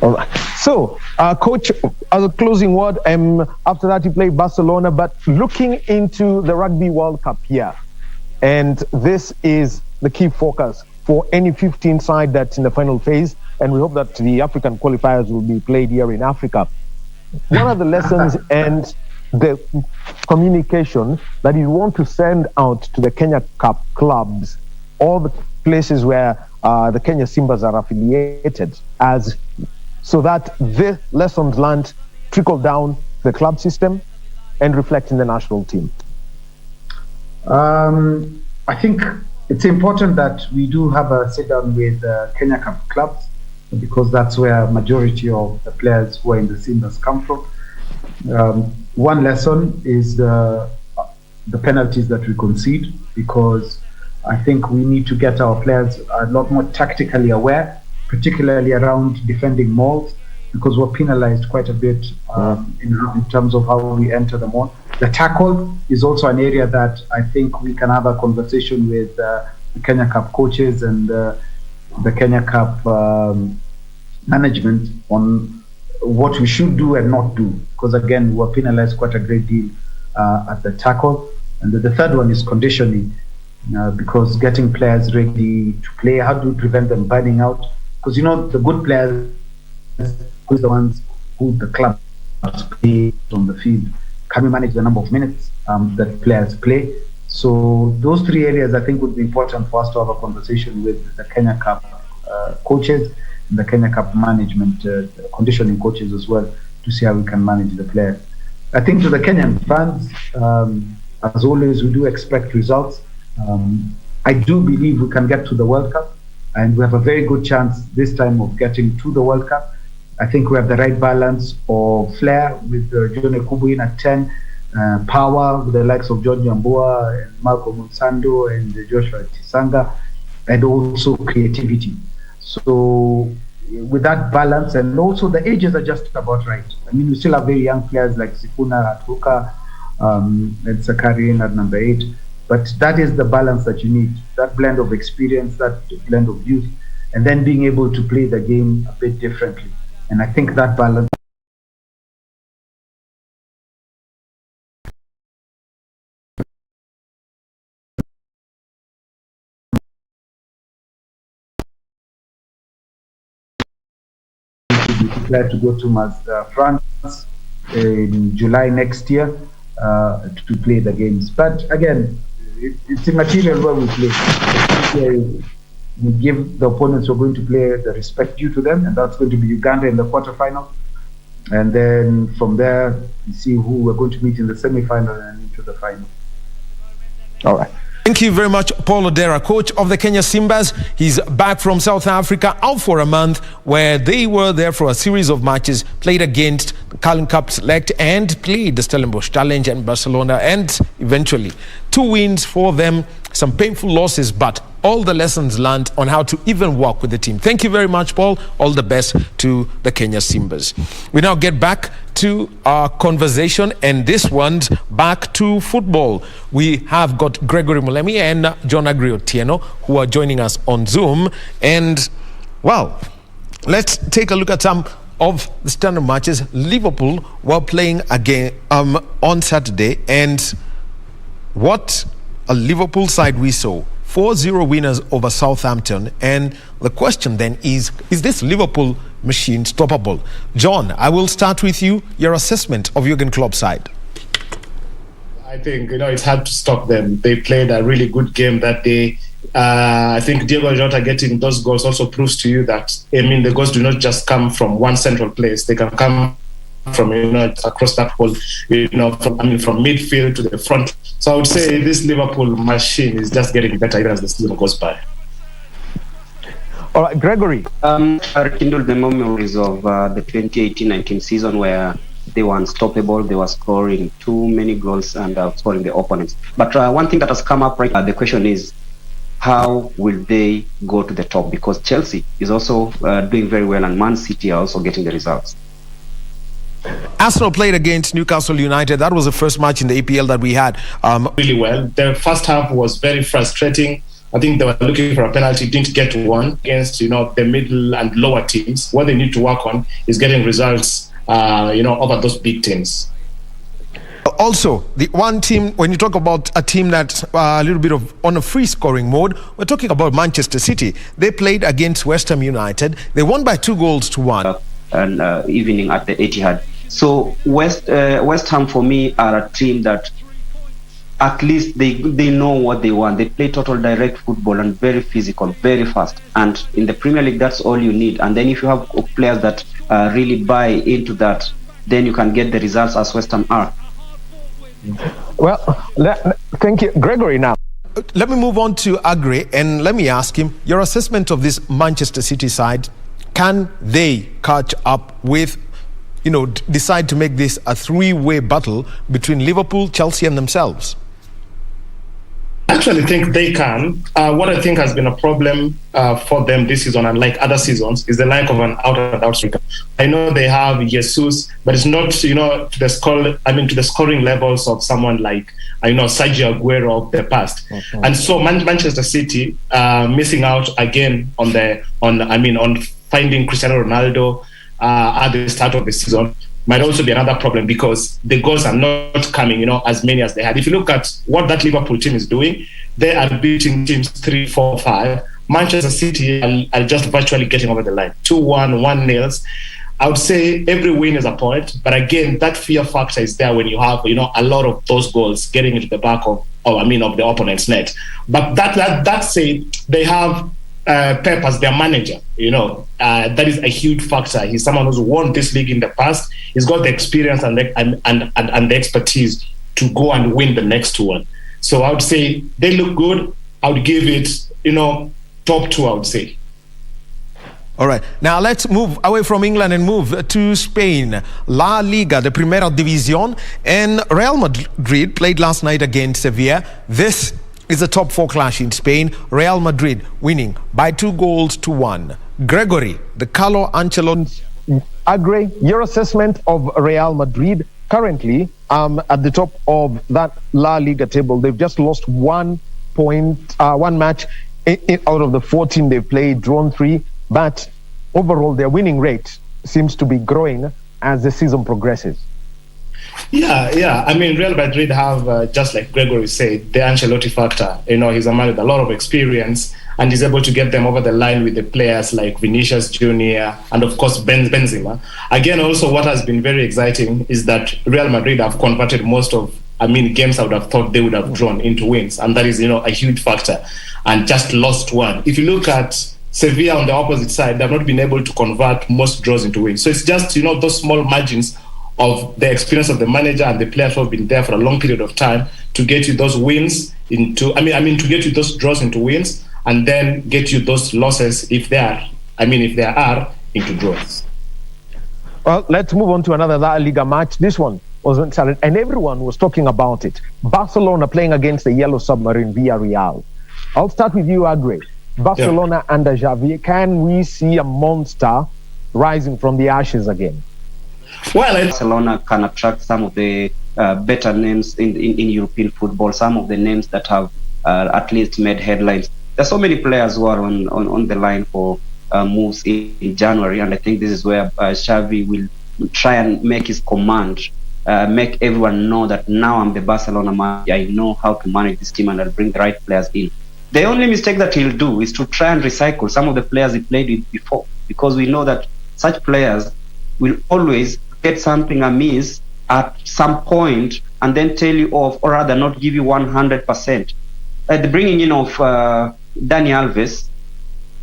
All right. So, coach, as a closing word, after that you play Barcelona, but looking into the Rugby World Cup here, and this is the key focus for any 15 side that's in the final phase, and we hope that the African qualifiers will be played here in Africa. What are the lessons and the communication that you want to send out to the Kenya Cup clubs, all the places where the Kenya Simbas are affiliated, so that the lessons learned trickle down the club system and reflect in the national team? I think it's important that we do have a sit down with Kenya Cup clubs, because that's where a majority of the players who are in the Simbas come from. One lesson is the penalties that we concede, because I think we need to get our players a lot more tactically aware, particularly around defending mauls, because we're penalized quite a bit in terms of how we enter the maul. The tackle is also an area that I think we can have a conversation with the Kenya Cup coaches and the Kenya Cup management on what we should do and not do, because again, we're penalized quite a great deal at the tackle. And the third one is conditioning, because getting players ready to play, how do we prevent them burning out? Because the good players are the ones who the club play on the field. Can we manage the number of minutes that players play? So those 3 areas I think would be important for us to have a conversation with the Kenya Cup coaches and the Kenya Cup management, conditioning coaches as well, to see how we can manage the players. I think to the Kenyan fans, as always, we do expect results. I do believe we can get to the World Cup, and we have a very good chance this time of getting to the World Cup. I think we have the right balance of flair with John Ekubuin at 10, power with the likes of John Yambua and Marco Monsando and Joshua Tisanga, and also creativity. So with that balance, and also the ages are just about right. I mean, we still have very young players like Sifuna at hooker, and Sakarin at number 8. But that is the balance that you need, that blend of experience, that blend of youth, and then being able to play the game a bit differently. And I think that balance declared to go to France in July next year to play the games. But again, it's immaterial where we play. We give the opponents who are going to play the respect due to them, and that's going to be Uganda in the quarterfinal. And then from there, we see who we're going to meet in the semi-final and into the final. All right. Thank you very much, Paul Odera, coach of the Kenya Simbas. He's back from South Africa, out for a month, where they were there for a series of matches, played against the Carling Cup Select and played the Stellenbosch Challenge and Barcelona, and eventually 2 wins for them, some painful losses, but all the lessons learned on how to even work with the team. Thank you very much, Paul. All the best to the Kenya Simbas. We now get back to our conversation, and this one's back to football. We have got Gregory Mulemi and John Agri-Otieno, who are joining us on Zoom. And, well, let's take a look at some of the standard matches. Liverpool were playing again on Saturday, and what a Liverpool side we saw. 4-0 winners over Southampton. And the question then is this Liverpool machine stoppable? John, I will start with you. Your assessment of Jurgen Klopp's side. I think, it's hard to stop them. They played a really good game that day. I think Diego Jota getting those goals also proves to you that, the goals do not just come from one central place. They can come from across that whole from midfield to the front. So I would say this Liverpool machine is just getting better even as the season goes by. All right, Gregory. I rekindled the memories of the 2018-19 season where they were unstoppable. They were scoring too many goals and scoring the opponents. But one thing that has come up right now, the question is, how will they go to the top? Because Chelsea is also doing very well, and Man City are also getting the results. Arsenal played against Newcastle United. That was the first match in the EPL that we had. Really well. The first half was very frustrating. I think they were looking for a penalty, didn't get one against the middle and lower teams. What they need to work on is getting results over those big teams. Also, the one team, when you talk about a team that's a little bit of on a free scoring mode, we're talking about Manchester City. They played against West Ham United. They won by 2-1. And evening at the Etihad. So West Ham for me are a team that at least they know what they want. They play total direct football and very physical, very fast. And in the Premier League, that's all you need. And then if you have players that really buy into that, then you can get the results as West Ham are. Well, thank you, Gregory. Now, let me move on to Agri, and let me ask him your assessment of this Manchester City side. Can they catch up with, decide to make this a 3-way battle between Liverpool, Chelsea, and themselves? I actually think they can. What I think has been a problem for them this season, unlike other seasons, is the lack of an out-and-out striker. I know they have Jesus, but it's not, to the scoring levels of someone like, Sergio Aguero of the past. Mm-hmm. And so Manchester City missing out again on finding Cristiano Ronaldo at the start of the season might also be another problem, because the goals are not coming, as many as they had. If you look at what that Liverpool team is doing, they are beating teams 3, 4, 5. Manchester City are just virtually getting over the line. 2-1, 1-0. I would say every win is a point, but again, that fear factor is there when you have, a lot of those goals getting into the back of the opponent's net. But that said, they have Pep as their manager. That is a huge factor. He's someone who's won this league in the past. He's got the experience and the expertise to go and win the next one. So I would say they look good. I would give it, top 2, I would say. All right, now let's move away from England and move to Spain. La Liga, the Primera División, and Real Madrid played last night against Sevilla. This is a top 4 clash in Spain. Real Madrid winning by 2-1. Gregory, the Carlo Ancelotti. Agre, your assessment of Real Madrid currently at the top of that La Liga table. They've just lost one match out of the 14 they've played, drawn 3. But overall, their winning rate seems to be growing as the season progresses. Yeah. I mean, Real Madrid have, just like Gregory said, the Ancelotti factor. He's a man with a lot of experience and is able to get them over the line with the players like Vinicius Jr. and, of course, Benzema. Again, also, what has been very exciting is that Real Madrid have converted most of games I would have thought they would have drawn into wins. And that is, a huge factor. And just lost one. If you look at Sevilla on the opposite side, they've not been able to convert most draws into wins. So it's just, those small margins of the experience of the manager and the players who have been there for a long period of time to get you those wins into, to get you those draws into wins and then get you those losses if there are into draws. Well, let's move on to another La Liga match. This one wasn't silent and everyone was talking about it. Barcelona playing against the Yellow Submarine Villarreal. I'll start with you, Agre. Barcelona under Xavi, can we see a monster rising from the ashes again? Well, Barcelona can attract some of the better names in European football, some of the names that have at least made headlines. There's so many players who are on the line for moves in January, and I think this is where Xavi will try and make his command, make everyone know that now I'm the Barcelona manager, I know how to manage this team and I'll bring the right players in. The only mistake that he'll do is to try and recycle some of the players he played with before, because we know that such players will always get something amiss at some point and then tell you off, or rather not give you 100%. The bringing in of Dani Alves,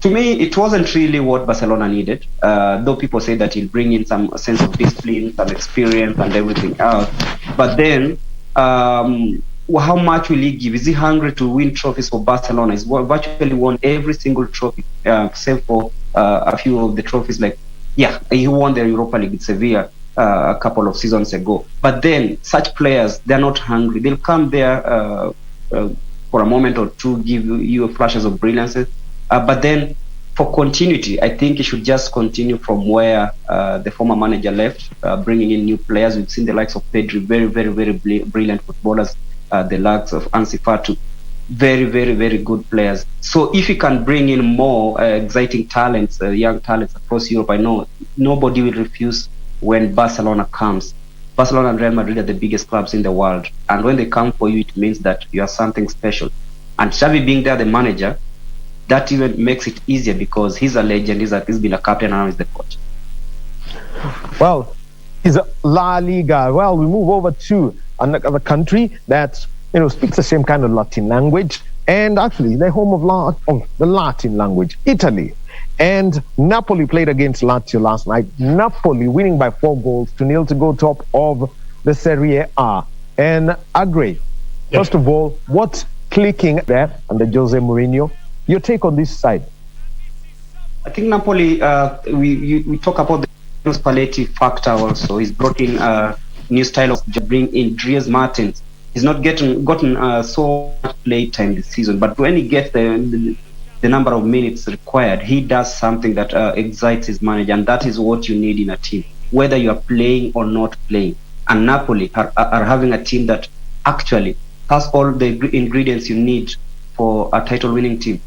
to me, it wasn't really what Barcelona needed, though people say that he'll bring in some sense of discipline, some experience and everything else. But then, how much will he give? Is he hungry to win trophies for Barcelona? He's virtually won every single trophy, except for a few of the trophies. He won the Europa League with Sevilla a couple of seasons ago. But then, such players, they're not hungry. They'll come there for a moment or two, give you flashes of brilliance. But then, for continuity, I think he should just continue from where the former manager left, bringing in new players. We've seen the likes of Pedri, very, very, very brilliant footballers. The likes of Ansu Fati, very, very, very good players. So if you can bring in more exciting talents, young talents across Europe, I know nobody will refuse when Barcelona comes. Barcelona and Real Madrid are the biggest clubs in the world. And when they come for you, it means that you are something special. And Xavi being there, the manager, that even makes it easier because he's a legend, he's been a captain and now he's the coach. Well, he's a La Liga. Well, we move over to another country that speaks the same kind of Latin language, and actually the home of the Latin language, Italy. And Napoli played against Lazio last night. Napoli winning by 4-0 to go top of the Serie A. And Agre, first of all, what's clicking there under Jose Mourinho? Your take on this side? I think Napoli, we talk about the Spalletti factor also. He's brought in new style of bring in Dries Mertens. He's not gotten so much play time this season, but when he gets the number of minutes required, he does something that excites his manager, and that is what you need in a team, whether you are playing or not playing. And Napoli are having a team that actually has all the ingredients you need for a title-winning team.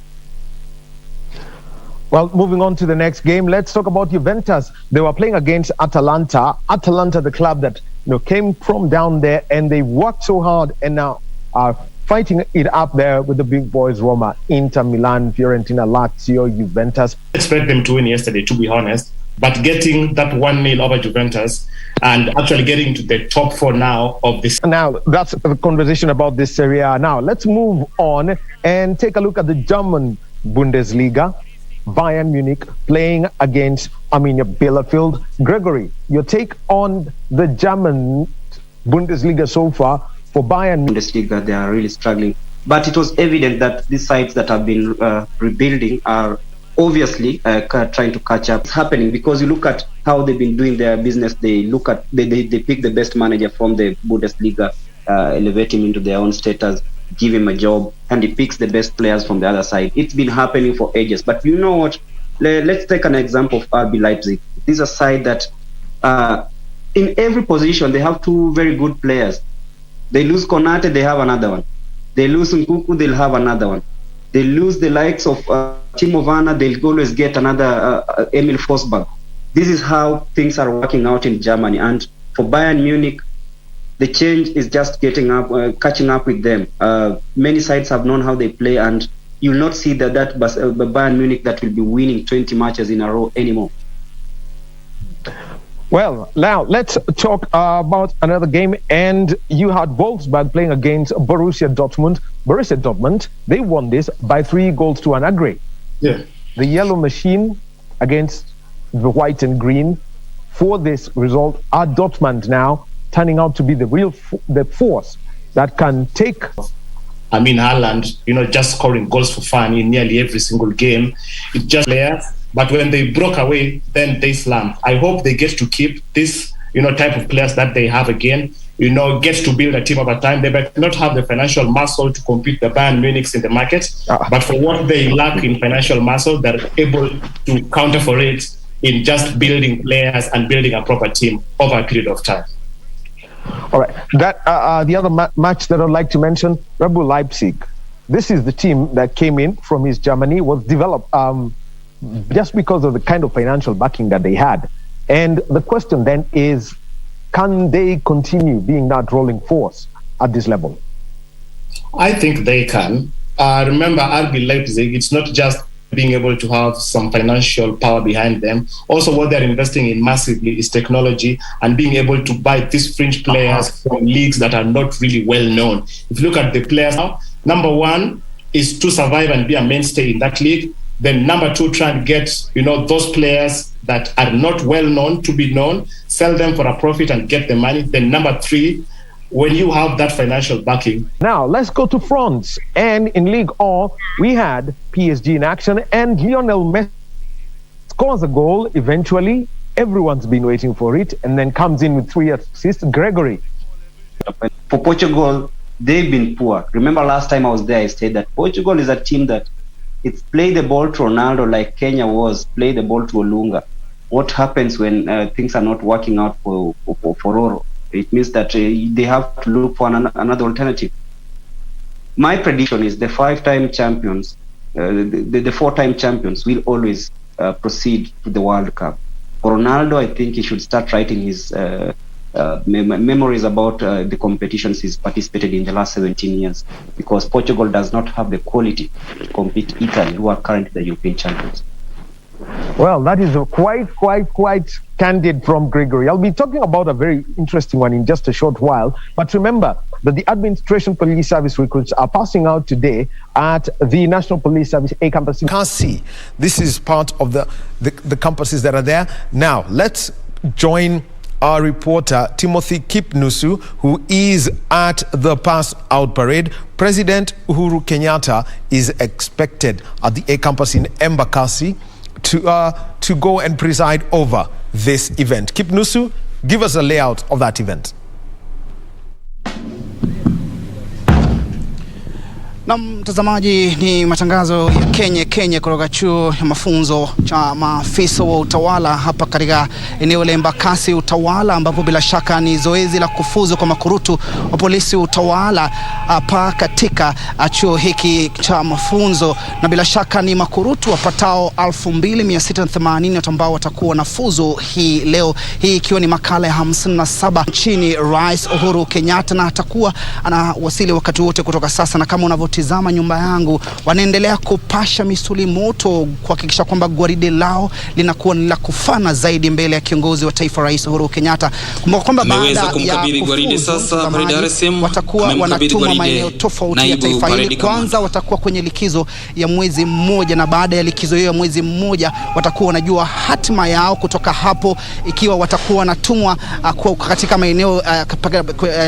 Well, moving on to the next game, let's talk about Juventus. They were playing against Atalanta. Atalanta, the club that came from down there, and they worked so hard and now are fighting it up there with the big boys, Roma, Inter Milan, Fiorentina, Lazio, Juventus. I expect them to win yesterday, to be honest, but getting that 1-0 over Juventus and actually getting to the top 4 now of this. Now, that's the conversation about this Serie A. Now, let's move on and take a look at the German Bundesliga. Bayern Munich playing against Arminia Bielefeld. Gregory, your take on the German Bundesliga so far. for Bayern. Bundesliga, they are really struggling. But it was evident that these sides that have been rebuilding are obviously trying to catch up. It's happening because you look at how they've been doing their business. They pick the best manager from the Bundesliga, elevate him into their own status, give him a job, and he picks the best players from the other side. It's been happening for ages. But you know what? Let's take an example of RB Leipzig. This is a side that in every position they have two very good players. They lose Konate, they have another one. They lose Nkuku, they'll have another one. They lose the likes of Timo Werner, they'll always get another Emil Forsberg. This is how things are working out in Germany. And for Bayern Munich, the change is just catching up with them. Many sides have known how they play, and you'll not see that Bayern Munich that will be winning 20 matches in a row anymore. Well, now let's talk about another game. And you had Wolfsburg playing against Borussia Dortmund. Borussia Dortmund, they won this by 3-1 agree. Yeah. The yellow machine against the white and green. For this result, are Dortmund now turning out to be the real the force that can take. I mean, Haaland, just scoring goals for fun in nearly every single game. It's just players. But when they broke away, then they slumped. I hope they get to keep this, type of players that they have again. Get to build a team over time. They might not have the financial muscle to compete the Bayern Munichs in the market, but for what they lack in financial muscle, they're able to counter for it in just building players and building a proper team over a period of time. All right. That the other match that I'd like to mention, Red Bull Leipzig. This is the team that came in from East Germany, was developed just because of the kind of financial backing that they had. And the question then is, can they continue being that rolling force at this level? I think they can. Remember, RB Leipzig, it's not just being able to have some financial power behind them. Also, what they're investing in massively is technology and being able to buy these fringe players from leagues that are not really well known. If you look at the players now, number one is to survive and be a mainstay in that league. Then number two, try and get, those players that are not well known to be known, sell them for a profit and get the money. Then number three, when you have that financial backing. Now, let's go to France. And in Ligue 1, we had PSG in action, and Lionel Messi scores a goal eventually. Everyone's been waiting for it, and then comes in with 3 assists. Gregory. For Portugal, they've been poor. Remember last time I was there, I said that Portugal is a team that it's play the ball to Ronaldo like Kenya was, play the ball to Olunga. What happens when things are not working out for Roro? It means that they have to look for another alternative. My prediction is the 5-time champions, the 4-time champions will always proceed to the World Cup. For Ronaldo, I think he should start writing his memories about the competitions he's participated in the last 17 years, because Portugal does not have the quality to compete Italy, who are currently the European champions. Well, that is quite candid from Gregory. I'll be talking about a very interesting one in just a short while. But remember that the Administration Police Service recruits are passing out today at the National Police Service A campus. Kasi, this is part of the campuses that are there. Now, let's join our reporter Timothy Kipnusu, who is at the pass out parade. President Uhuru Kenyatta is expected at the A campus in Embakasi to go and preside over this event. Kipnusu, give us a layout of that event. Na mtazamaji, ni matangazo ya Kenya kutoka chuo ya mafunzo cha maafisa wa utawala hapa katika eneo la Embakasi utawala, ambapo bila shaka ni zoezi la kufuzu kwa makurutu wa polisi utawala hapa katika chuo hiki cha mafunzo, na bila shaka ni makurutu wapatao 2680 ambao watakuwa na fuzu hii leo, hii ikiwa ni makala ya 57 nchini Rais Uhuru Kenyatta, na atakuwa anawasili wakati wote kutoka sasa. Na kama unavyote kutizama nyumba yangu wanaendelea kupasha misuli moto kuhakikisha kwamba gwaride lao linakuwa la kufana zaidi mbele ya kiongozi wa taifa Rais Uhuru Kenyatta. Kumbuka kwamba baada ya gwaride sasa pale Dar es Salaam watakuwa wanatuma maeneo tofauti ya taifa hili. Kwanza watakuwa kwenye likizo ya mwezi mmoja, na baada ya likizo hiyo ya mwezi mmoja watakuwa wanajua hatima yao kutoka hapo, ikiwa watakuwa wanatumwa katika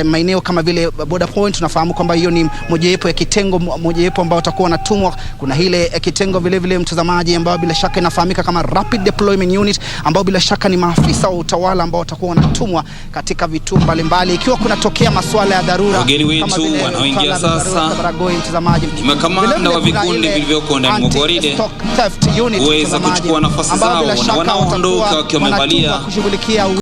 maeneo kama vile border point. Tunafahamu kwamba hiyo ni mojawapo ya kitengo mojawapo ambao watakuwa wanatumwa. Kuna ile kitengo vile vile mtazamaji, ambao bila shaka inafahamika kama Rapid Deployment Unit, ambao bila shaka ni maafisa wa utawala ambao watakuwa wanatumwa katika vituo mbalimbali ikiwa kunatokea masuala ya dharura. Wageni wetu wanaoingia sasa ni makamanda wa vikundi vilivyoko ndani mwa gwaride kuweza kuchukua nafasi zao, na wanaondoka wakiwa wamevalia